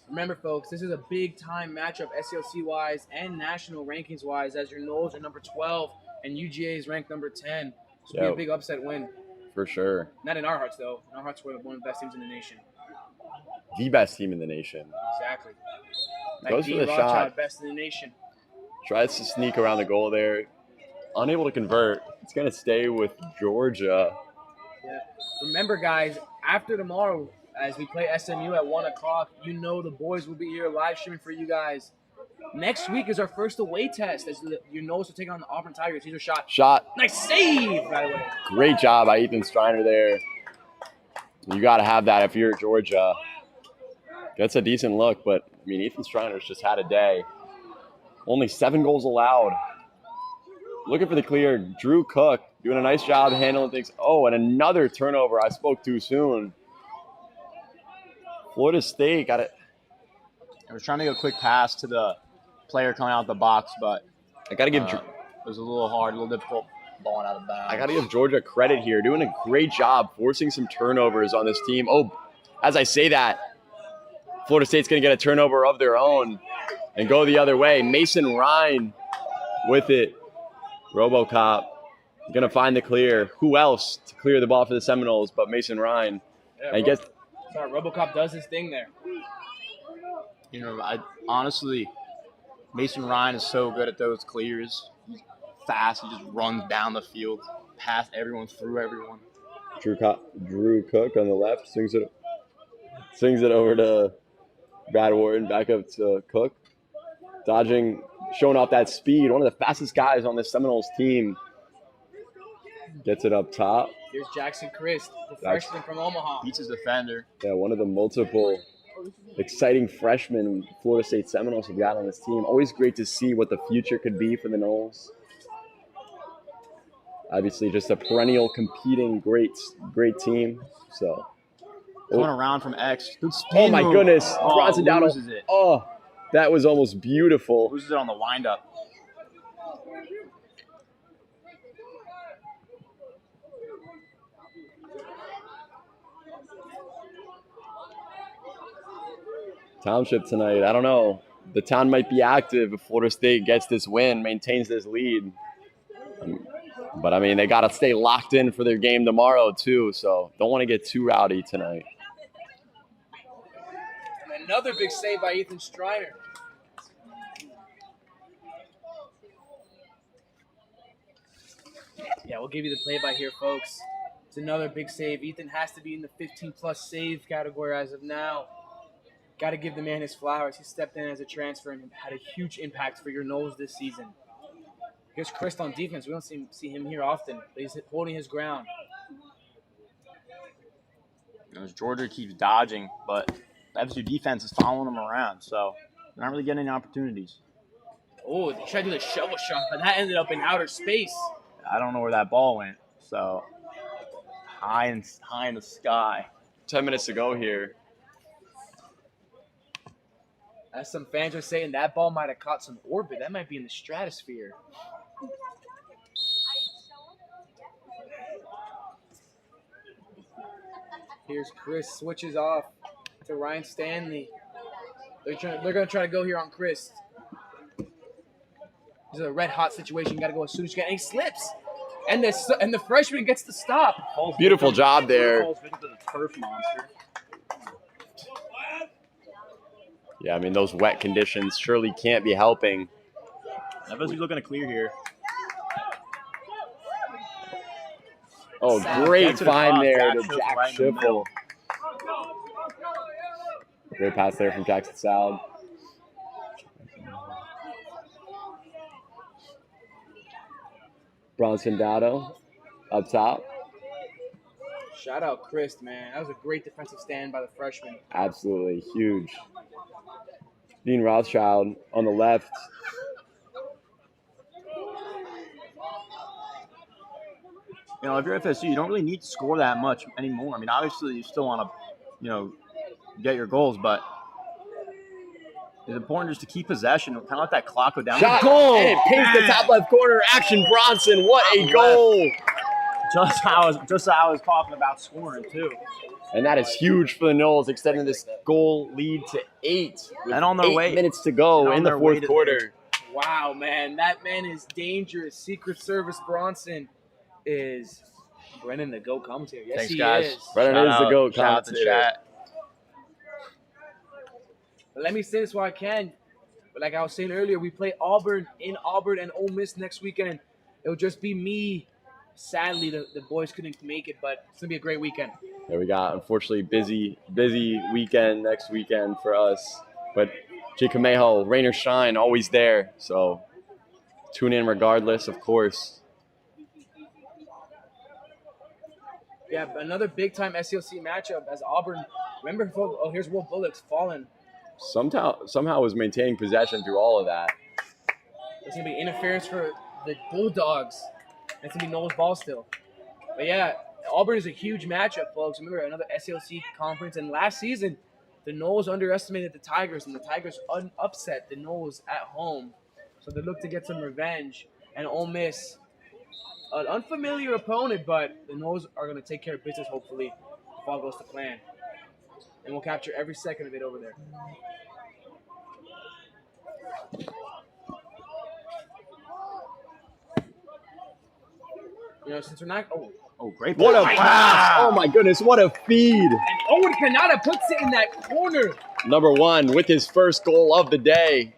Remember, folks, this is a big-time matchup SELC-wise and national rankings-wise, as your Noles are number 12 and UGA is ranked number 10. This will be a big upset win. For sure. Not in our hearts, though. In our hearts, we're one of the best teams in the nation. The best team in the nation. Exactly. Goes for the shot. Best in the nation. Tries to sneak around the goal there. Unable to convert. It's going to stay with Georgia. Yeah. Remember, guys, after tomorrow, as we play SMU at 1 o'clock, you know the boys will be here live streaming for you guys. Next week is our first away test as your Noles will take on the Auburn Tigers. Here's a shot. Shot. Nice save, by the way. Great job by Ethan Striner there. You got to have that if you're Georgia. That's a decent look, but, I mean, Ethan Striner's just had a day. Only 7 goals allowed. Looking for the clear. Drew Cook doing a nice job handling things. Oh, and another turnover. I spoke too soon. Florida State got it. I was trying to get a quick pass to the player coming out of the box, but I got to give it was a little hard, a little difficult balling out of bounds. I got to give Georgia credit here. Doing a great job forcing some turnovers on this team. Oh, as I say that, Florida State's going to get a turnover of their own and go the other way. Mason Ryan with it. RoboCop going to find the clear. Who else to clear the ball for the Seminoles but Mason Ryan? Yeah, I guess RoboCop does his thing there. You know, honestly, Mason Ryan is so good at those clears. He's fast. He just runs down the field, past everyone, through everyone. Drew Cook on the left swings it over to Brad Warren, back up to Cook. Dodging, showing off that speed. One of the fastest guys on this Seminoles team. Gets it up top. Here's Jackson Christ, the freshman from Omaha. Beats his defender. Yeah, one of the multiple exciting freshmen Florida State Seminoles have got on this team. Always great to see what the future could be for the Noles. Obviously, just a perennial competing great team. So coming around from X. Good oh my move. goodness. Bronson down. loses it. Oh, that was almost beautiful. Loses it on the windup. Township tonight. I don't know. The town might be active if Florida State gets this win, maintains this lead. But, I mean, they got to stay locked in for their game tomorrow, too. So don't want to get too rowdy tonight. Another big save by Ethan Striner. Yeah, we'll give you the play-by here, folks. It's another big save. Ethan has to be in the 15-plus save category as of now. Got to give the man his flowers. He stepped in as a transfer and had a huge impact for your Noles this season. Here's Chris on defense. We don't see him here often, but he's holding his ground. You know, Georgia keeps dodging, but the FSU defense is following them around, so they're not really getting any opportunities. Oh, they tried to do the shovel shot, but that ended up in outer space. I don't know where that ball went, so high in the sky. 10 minutes to go here. As some fans are saying, that ball might have caught some orbit. That might be in the stratosphere. Here's Chris, switches off to Ryan Stanley. They're going to try to go here on Chris. This is a red-hot situation. You got to go as soon as you can. And he slips. And the freshman gets the stop. Beautiful job there. Turf monster. Yeah, I mean, those wet conditions surely can't be helping. FSU's looking to clear here. Oh, great find there to Jack Jack right in the middle. Schiffel. Great pass there from Jackson Salad. Bronson Dotto up top. Shout out Chris, man. That was a great defensive stand by the freshman. Absolutely huge. Dean Rothschild on the left. You know, if you're FSU, you don't really need to score that much anymore. I mean, obviously, you still want to, get your goals, but it's important just to keep possession, kind of let that clock go down. Shot, goal! and it pings the top left corner. Action Bronson, what a goal! Just how I was talking about scoring, too. And that is huge for the Noles, extending this goal lead to 8. With And on their 8 way. minutes to go in the fourth quarter. Wow, man. That man is dangerous. Secret Service Bronson is Brennan the GOAT commentator. Yes, Thanks, he guys. is. Brennan is the GOAT Shout out to commentator. chat. But let me say this while I can. But like I was saying earlier, we play Auburn in Auburn and Ole Miss next weekend. It'll just be me. Sadly, the boys couldn't make it, but it's going to be a great weekend. Yeah, we got, unfortunately, busy weekend next weekend for us. But Jake Camejo, rain or shine, always there. So tune in regardless, of course. Yeah, another big-time SELC matchup as Auburn. Remember, folks, oh, here's Will Bullock's fallen. Somehow was maintaining possession through all of that. There's going to be interference for the Bulldogs. It's going to be Noles ball still. But, yeah, Auburn is a huge matchup, folks. Remember, another SELC conference. And last season, the Noles underestimated the Tigers, and the Tigers upset the Noles at home. So they look to get some revenge. And Ole Miss, an unfamiliar opponent, but the Noles are going to take care of business, hopefully, if all goes to plan. And we'll capture every second of it over there. You know, since we're not... Oh, great. What a play. pass! Oh my goodness, what a feed! And Owen Kanata puts it in that corner. Number 1 with his first goal of the day,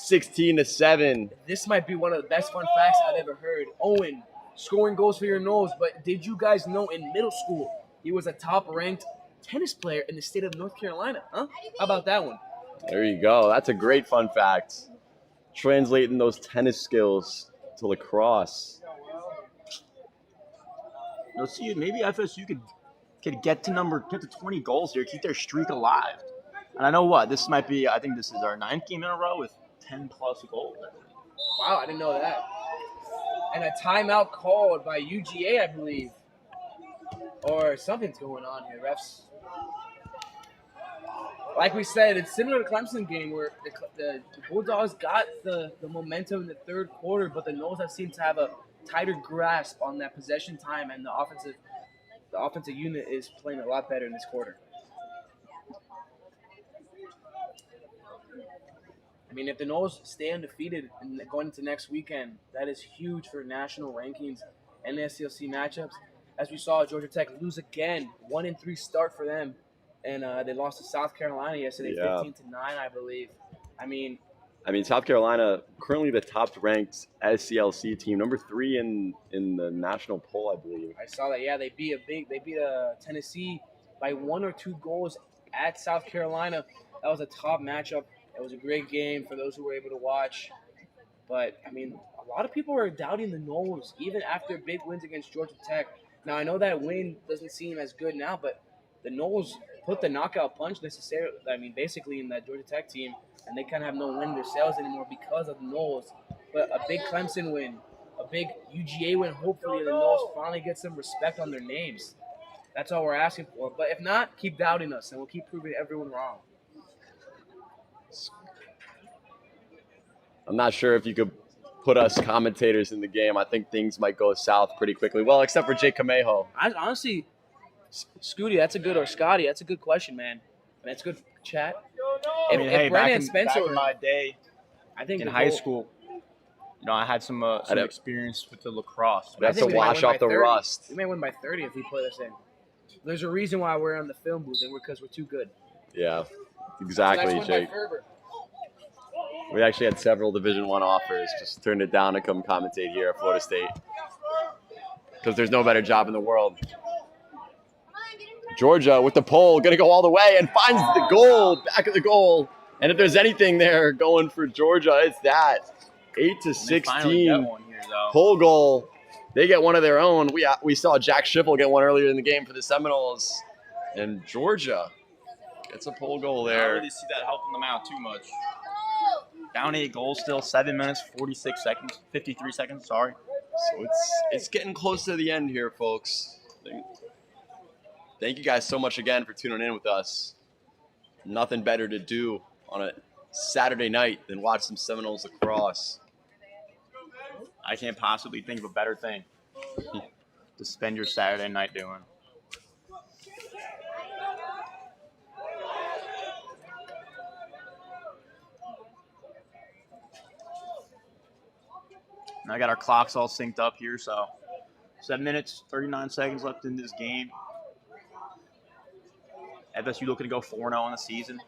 16-7. This might be one of the best fun facts I've ever heard. Owen scoring goals for your Noles, but did you guys know in middle school he was a top-ranked tennis player in the state of North Carolina? Huh? How about that one? There you go. That's a great fun fact. Translating those tennis skills to lacrosse. Let's see. Maybe FSU could get to 20 goals here, keep their streak alive. And I know what this might be. I think this is our 9th game in a row with 10+ goals. Wow, I didn't know that. And a timeout called by UGA, I believe. Or something's going on here, refs. Like we said, it's similar to Clemson game where the Bulldogs got the momentum in the third quarter, but the Noles have seemed to have a tighter grasp on that possession time, and the offensive unit is playing a lot better in this quarter. I mean, if the Noles stay undefeated and going into next weekend, that is huge for national rankings and the SELC matchups. As we saw, Georgia Tech lose again, 1-3 start for them, and they lost to South Carolina yesterday, 15-9, I believe. I mean, South Carolina currently the top-ranked SCLC team, number 3 in the national poll, I believe. I saw that. Yeah, they beat Tennessee by 1 or 2 goals at South Carolina. That was a top matchup. It was a great game for those who were able to watch. But I mean, a lot of people were doubting the Noles even after big wins against Georgia Tech. Now I know that win doesn't seem as good now, but the Noles put the knockout punch necessarily. I mean, basically in that Georgia Tech team. And they kind of have no wind in their sails anymore because of the Noles. But a big Clemson win, a big UGA win, hopefully the Noles finally get some respect on their names. That's all we're asking for. But if not, keep doubting us, and we'll keep proving everyone wrong. I'm not sure if you could put us commentators in the game. I think things might go south pretty quickly. Well, except for Jake Camejo. Honestly, Scooty, that's a good, or Scotty, that's a good question, man. That's good chat. If Brandon Spencer back in my day, I think in high school, I had some experience with the lacrosse. That's to wash off the rust. We may win by 30 if we play this in. There's a reason why we're on the film booth, and because we're too good. Yeah, exactly, Jake. We actually had several Division I offers, just turned it down to come commentate here at Florida State because there's no better job in the world. Georgia with the pole, going to go all the way and finds the goal, back of the goal. And if there's anything there going for Georgia, it's that. 8-16 pole goal. They get one of their own. We saw Jack Schiffel get one earlier in the game for the Seminoles. And Georgia gets a pole goal there. I don't really see that helping them out too much. Down 8 goals still, 7 minutes, 53 seconds, sorry. So it's getting close to the end here, folks. Thank you guys so much again for tuning in with us. Nothing better to do on a Saturday night than watch some Seminoles lacrosse. I can't possibly think of a better thing to spend your Saturday night doing. And I got our clocks all synced up here, so 7 minutes, 39 seconds left in this game. FSU looking to go 4-0 in the season.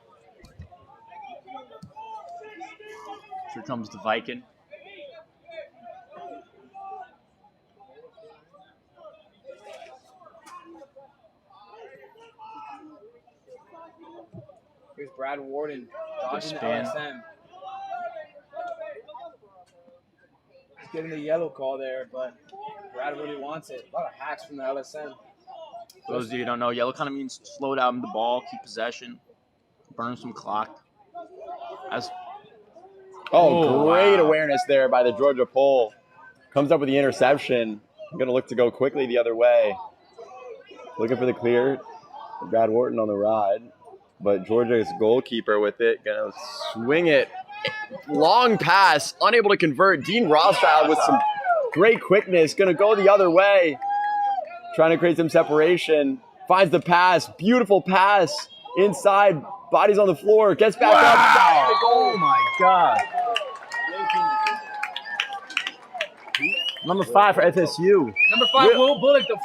Here comes the Viking. Here's Brad Warden dodging the LSM. He's getting the yellow call there, but Brad really wants it. A lot of hacks from the LSM. For those of you who don't know, yellow kind of means slow down the ball, keep possession, burn some clock. Great wow. awareness there by the Georgia pole. Comes up with the interception. I'm going to look to go quickly the other way. Looking for the clear. Brad Wharton on the ride. But Georgia's goalkeeper with it. Going to swing it. Long pass. Unable to convert. Dean Rothschild with some great quickness. Going to go the other way. Trying to create some separation. Finds the pass. Beautiful pass. Inside. Body's on the floor. Gets back up. Oh, my God. Number 5 for FSU. Number 5, Will Bullock, the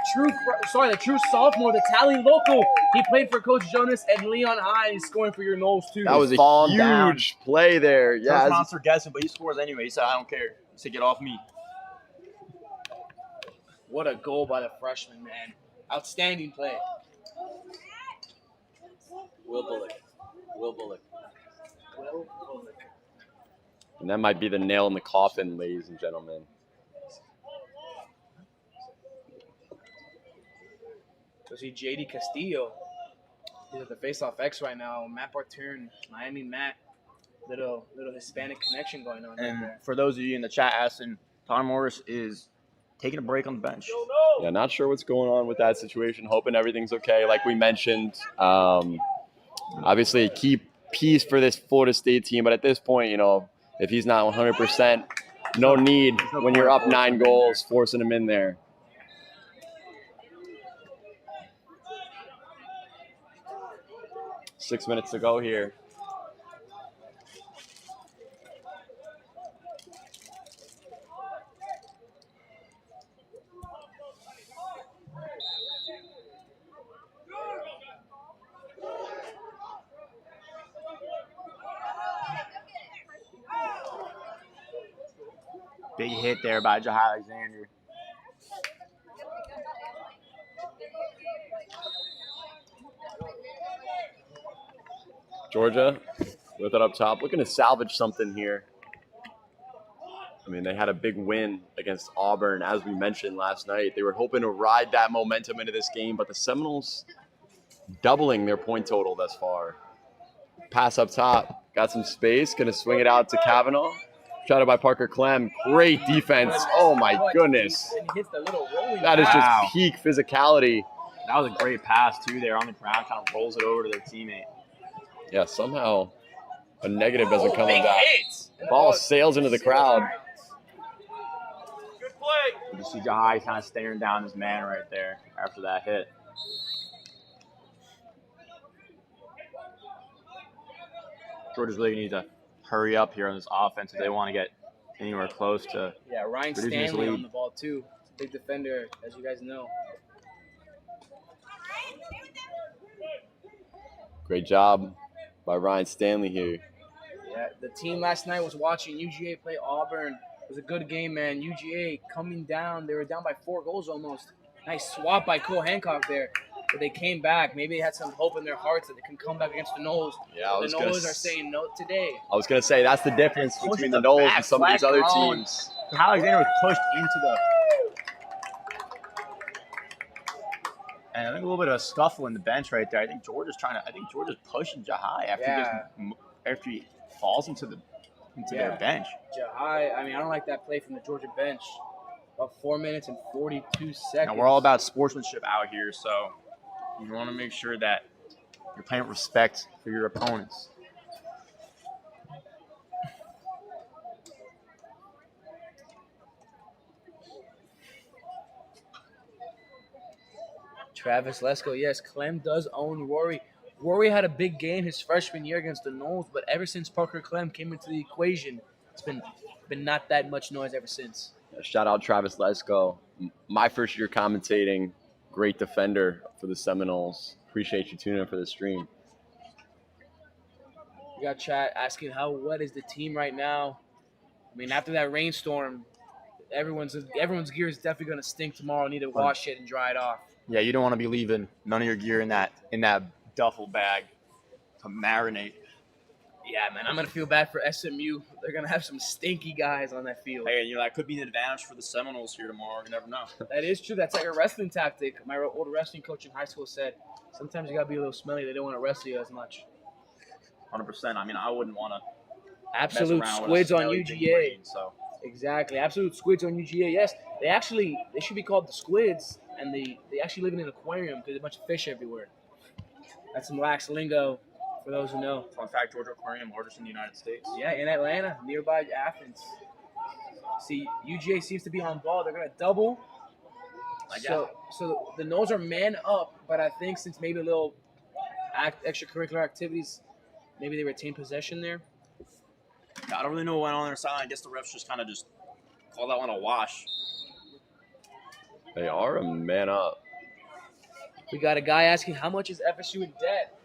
true sophomore, the Tally local. He played for Coach Jonas at Leon High. He's scoring for your Noles too. That was a Falling down. huge play there. Yeah. First monster guessing, but he scores anyway. He said, I don't care. He said, get off me. What a goal by the freshman, man. Outstanding play. Will Bullock. And that might be the nail in the coffin, ladies and gentlemen. So see JD Castillo. He's at the faceoff X right now. Matt Bartern, Miami Matt. Little Hispanic connection going on And there. for those of you in the chat asking, Connor Morris is taking a break on the bench. Yeah, not sure what's going on with that situation. Hoping everything's okay. Like we mentioned, obviously a key piece for this Florida State team. But at this point, if he's not 100%, no need when you're up 9 goals, forcing him in there. Six minutes to go here. Big hit there by Jahai Alexander. Georgia with it up top, looking to salvage something here. I mean, they had a big win against Auburn, as we mentioned last night. They were hoping to ride that momentum into this game, but the Seminoles doubling their point total thus far. Pass up top, got some space, going to swing it out to Kavanaugh. Shot out by Parker Clem. Great defense. Oh, my goodness. And he hits the little rolling That is Wow. just peak physicality. That was a great pass, too, there on the ground. Kind of rolls it over to their teammate. Yeah, somehow a negative doesn't come big of that. hits. Ball sails into the crowd. You see Jahai kind of staring down his man right there after that hit. Georgia's really need to hurry up here on this offense if they want to get anywhere close to. Yeah, Ryan Reducing his Stanley lead. on the ball too. Big defender, as you guys know. Great job by Ryan Stanley here. Yeah, the team last night was watching UGA play Auburn. It was a good game, man. UGA coming down. They were down by 4 goals almost. Nice swap by Cole Hancock there. But they came back. Maybe they had some hope in their hearts that they can come back against the Noles. Yeah, The Noles are saying no today. I was going to say that's the difference between the Noles and some of these other teams. Jahai Alexander was pushed into the. And I think a little bit of a scuffle in the bench right there. I think Georgia's pushing Jahai after he falls into their bench. Jahai, I don't like that play from the Georgia bench. About 4 minutes and 42 seconds. Now we're all about sportsmanship out here, so you want to make sure that you're playing with respect for your opponents. Travis Lesko, yes, Clem does own Rory. Rory had a big game his freshman year against the Noles, but ever since Parker Clem came into the equation, it's been not that much noise ever since. Shout out Travis Lesko. My first year commentating, great defender for the Seminoles. Appreciate you tuning in for the stream. We got chat asking how wet is the team right now. After that rainstorm, everyone's gear is definitely going to stink tomorrow. Need to wash it and dry it off. Yeah, you don't want to be leaving none of your gear in that duffel bag to marinate. Yeah, man, I'm gonna feel bad for SMU. They're gonna have some stinky guys on that field. Hey, that could be an advantage for the Seminoles here tomorrow. You never know. That is true. That's like a wrestling tactic. My old wrestling coach in high school said, sometimes you gotta be a little smelly. They don't want to wrestle you as much. 100%. I mean, I wouldn't want to Absolute mess around squids with a on smelly big UGA. brain, so. Exactly. Absolute squids on UGA. Yes, they should be called the squids, and they actually live in an aquarium because there's a bunch of fish everywhere. That's some lax lingo for those who know. Fun fact, Georgia Aquarium, largest in the United States. Yeah, in Atlanta, nearby Athens. See, UGA seems to be on ball. They're going to double. So the Noles are man up, but I think since maybe a little extracurricular activities, maybe they retain possession there. I don't really know what went on their side. I guess the refs just called that one a wash. They are a man up. We got a guy asking, how much is FSU in debt?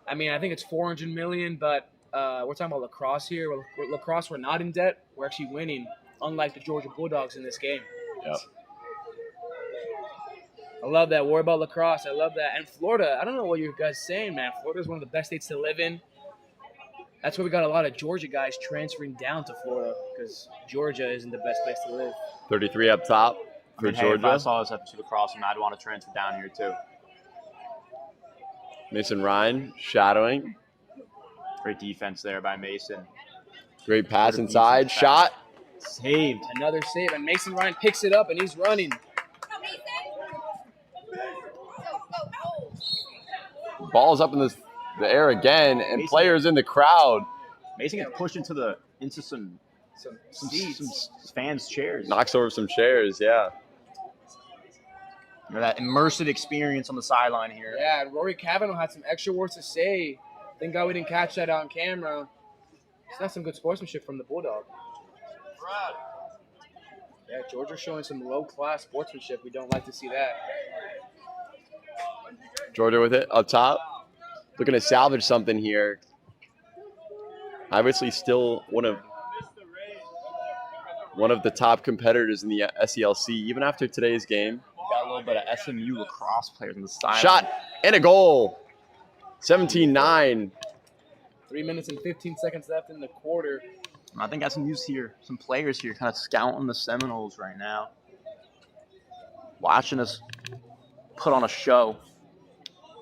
I mean, I think it's $400 million, but we're talking about Lacrosse here. Lacrosse, we're not in debt. We're actually winning, unlike the Georgia Bulldogs in this game. Yep. I love that. Worry about Lacrosse. I love that. And Florida, I don't know what you guys saying, man. Florida is one of the best states to live in. That's why we got a lot of Georgia guys transferring down to Florida because Georgia isn't the best place to live. 33 up top for Hey, Georgia. if I saw this FSU Lacrosse, I'd want to transfer down here too. Mason Ryan shadowing. Great defense there by Mason. Great pass What a inside. decent Shot. Saved. Another save, and Mason Ryan picks it up, and he's running. Ball's up in the air again, and Mason. players in the crowd. Mason gets pushed into some fans' chairs. Knocks over some chairs, yeah. That immersive experience on the sideline here. Yeah, and Rory Cavanaugh had some extra words to say. Thank God we didn't catch that on camera. It's not some good sportsmanship from the Bulldog. Yeah, Georgia's showing some low-class sportsmanship. We don't like to see that. Georgia with it up top. Looking to salvage something here. Obviously still one of the top competitors in the SELC, even after today's game. Got a little bit of SMU lacrosse players on the side. Shot and a goal. 17-9. 3 minutes and 15 seconds left in the quarter. I think SMU's here. Some players here kind of scouting the Seminoles right now. Watching us put on a show.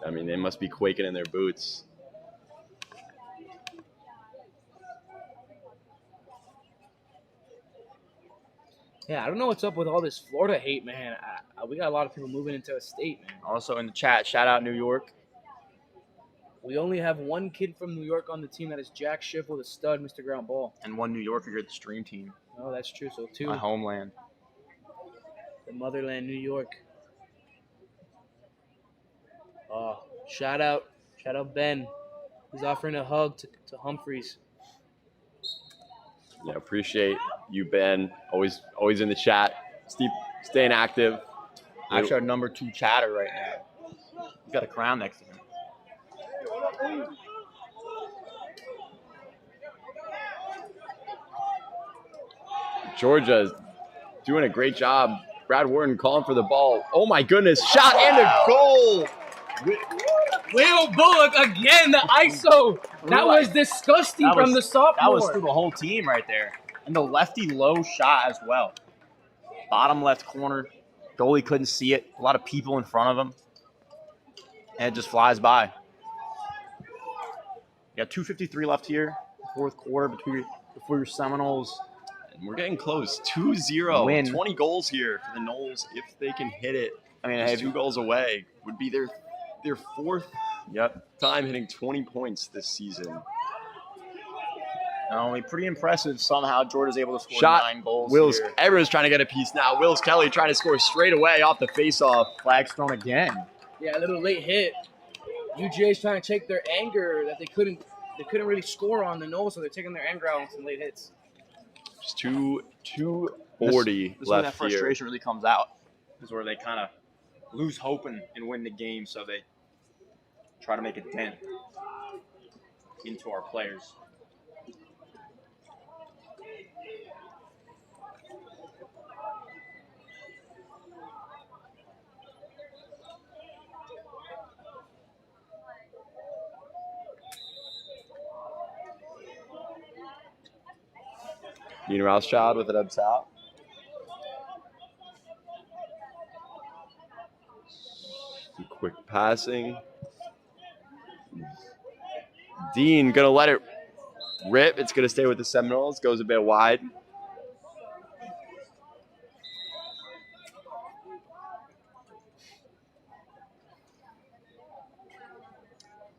I mean, they must be quaking in their boots. Yeah, I don't know what's up with all this Florida hate, man. We got a lot of people moving into a state, man. Also in the chat, shout out New York. We only have one kid from New York on the team. That is Jack Schiffel, the stud, Mr. Ground Ball. And one New Yorker here at the stream team. Oh, that's true. So two. My homeland. The motherland, New York. Oh, shout out Ben. He's offering a hug to Humphreys. Yeah, appreciate you, Ben. Always in the chat. Staying active. Actually, our number 2 chatter right now. He's got a crown next to him. Georgia doing a great job. Brad Warden calling for the ball. Oh my goodness, shot and a goal. Will Bullock again, the ISO. That was disgusting from the sophomore. That was through the whole team right there. And the lefty low shot as well. Bottom left corner. Goalie couldn't see it. A lot of people in front of him. And it just flies by. You got 2:53 left here. Fourth quarter before your Seminoles. And we're getting close. 2-0. Win. 20 goals here for the Noles if they can hit it. I mean, Just 2 goals away. Would be their fourth time hitting 20 points this season. not only pretty impressive, somehow Georgia's able to score Shot. 9 goals Wills, here. everyone's trying to get a piece now. Wills Kelly trying to score straight away off the faceoff. Flags thrown again. Yeah, a little late hit. UGA's trying to take their anger that they couldn't really score on the Noles, so they're taking their anger out on some late hits. Just 2:40 This is when that left here. frustration really comes out. This is where they kind of lose hope and win the game, so they try to make a dent into our players. Dean Rothschild with it up top. Some quick passing. Dean gonna let it rip. It's gonna stay with the Seminoles. Goes a bit wide.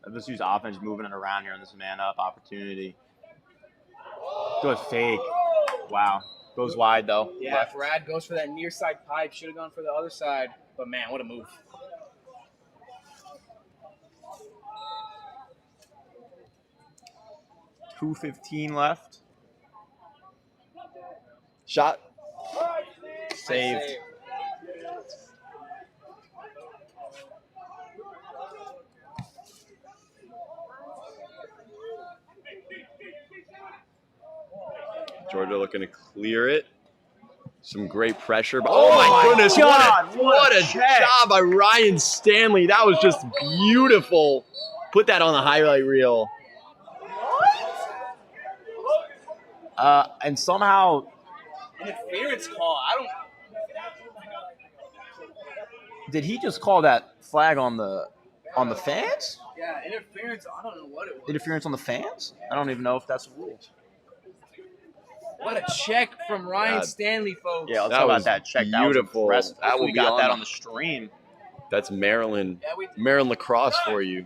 FSU's offense moving it around here on this man-up opportunity. Good fake. Wow. Goes wide, though. Yeah, if Rad goes for that near side pipe, should have gone for the other side. But, man, what a move. .2:15 left. Shot. Saved. Georgia looking to clear it. Some great pressure. Oh my goodness, God, what a job by Ryan Stanley. That was just beautiful. Put that on the highlight reel. And somehow, Interference call. I don't. did he just call that flag on the fans? Yeah, interference. I don't know what it was. Interference on the fans? I don't even know if that's the rules. What a check from Ryan God. Stanley, folks. Yeah, let's That talk was about that check. beautiful. That was impressive. That will We be got on that the- on the stream. That's Maryland. Yeah, we Maryland lacrosse for you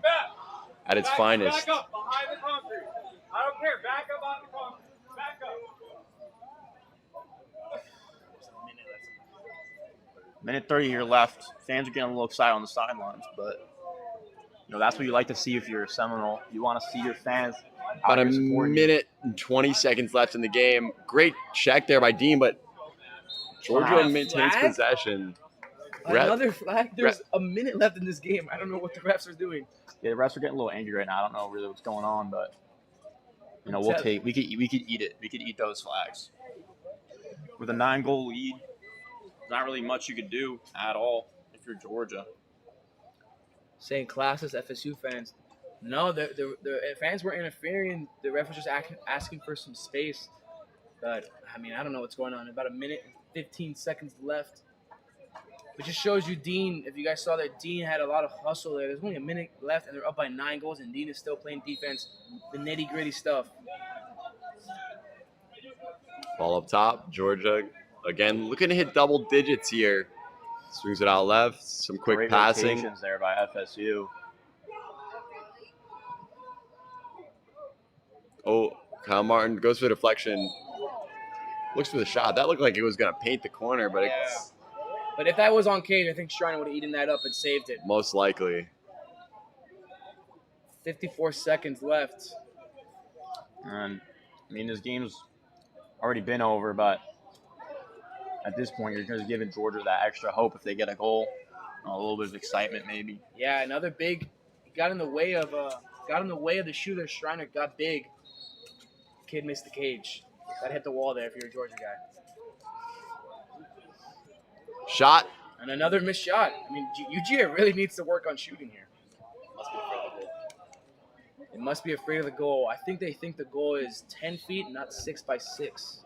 at its finest. Back up behind the concrete. I don't care. Back up on the concrete. Back up. Minute 30 here left. Fans are getting a little excited on the sidelines, but that's what you like to see if you're a Seminole. You want to see your fans About out a here supporting you. minute and 20 seconds left in the game. Great check there by Dean, but Georgia Wow. maintains Flag? possession. Ref- Another flag. There's a minute left in this game. I don't know what the refs are doing. Yeah, the refs are getting a little angry right now. I don't know really what's going on, but we could eat it. We could eat those flags. With a 9-goal lead, not really much you could do at all if you're Georgia. Saying classes, FSU fans. No, the fans were interfering. The ref was just asking for some space. But, I mean, I don't know what's going on. About a minute and 15 seconds left. It just shows you Dean, if you guys saw that, Dean had a lot of hustle there. There's only a minute left, and they're up by 9 goals, and Dean is still playing defense, the nitty-gritty stuff. Ball up top. Georgia, again, looking to hit double digits here. Swings it out left. Some quick Great passing. rotations there by FSU. Oh, Kyle Martin goes for the deflection. Looks for the shot. That looked like it was going to paint the corner, but it's But if that was on cage, I think Shriner would have eaten that up and saved it. most likely. 54 seconds left. And I mean, this game's already been over, but at this point, you're just giving Georgia that extra hope if they get a goal, a little bit of excitement maybe. Yeah, another big got in the way of the shooter. Shriner got big. Kid missed the cage. That hit the wall there if you're a Georgia guy. Shot. And another missed shot. I mean, UGA really needs to work on shooting here. It must be afraid of the goal. I think they think the goal is 10 feet, not 6 by 6.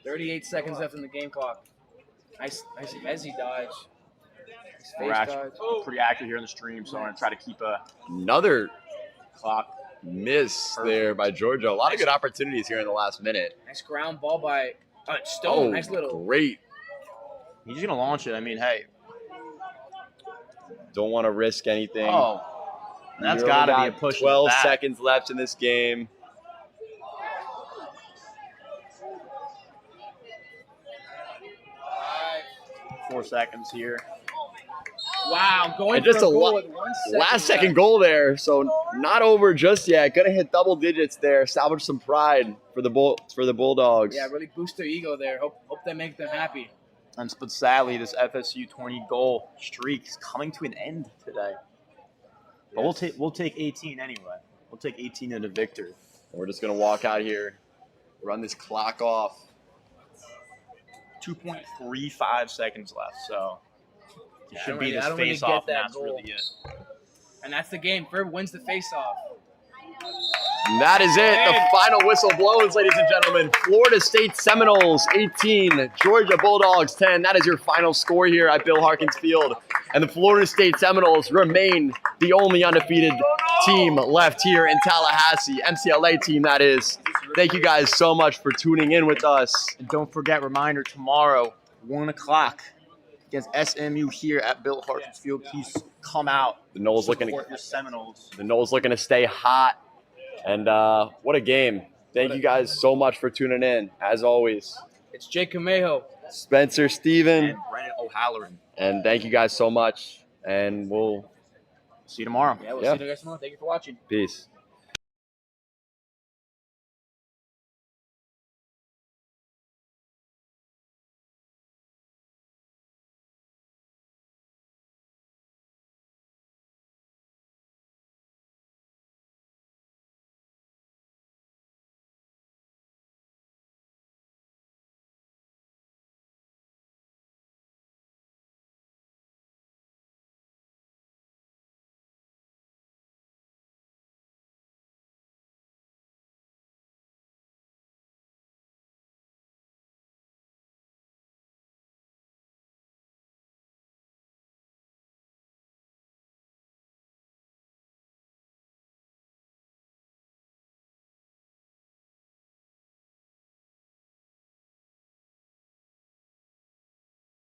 38 seconds left in the game clock. Nice Messi dodge. Nice We're face actually dodge. pretty active here in the stream, so I'm going to try to keep a Another clock. miss there by Georgia. A lot of good opportunities here in the last minute. Nice ground ball by Stone. Oh, Nice little. great. He's going to launch it. I mean, hey. Don't want to risk anything. Oh, that's You got only to be a push. 12 in the back. seconds left in this game. Five. 4 seconds here. Wow, going And just for a a goal lo- with 1 second Last second left. goal there, so not over just yet. Gonna hit double digits there. Salvage some pride for the Bulldogs. Yeah, really boost their ego there. Hope they make them happy. But sadly, this FSU 20-goal streak is coming to an end today. But we'll take 18 anyway. We'll take 18 in a victory. We're just gonna walk out here, run this clock off. 2.35 seconds left, so it Yeah, I should don't be really- this I don't really face-off, get that and that's goal. really it. And that's the game. Ferb wins the faceoff. And that is it. The final whistle blows, ladies and gentlemen. Florida State Seminoles 18, Georgia Bulldogs 10. That is your final score here at Bill Harkins Field. And the Florida State Seminoles remain the only undefeated team left here in Tallahassee. MCLA team, that is. Thank you guys so much for tuning in with us. And don't forget, reminder, tomorrow, 1 o'clock, against SMU here at Bill Harkins Field. Please come out. The Noles looking support your Seminoles. The Noles looking to stay hot. And what a game. Thank you guys so much for tuning in, as always. It's Jake Camejo. Spencer Steven. And Brennan O'Halloran. And thank you guys so much. And we'll see you tomorrow. Yeah, we'll see you guys tomorrow. Thank you for watching. Peace.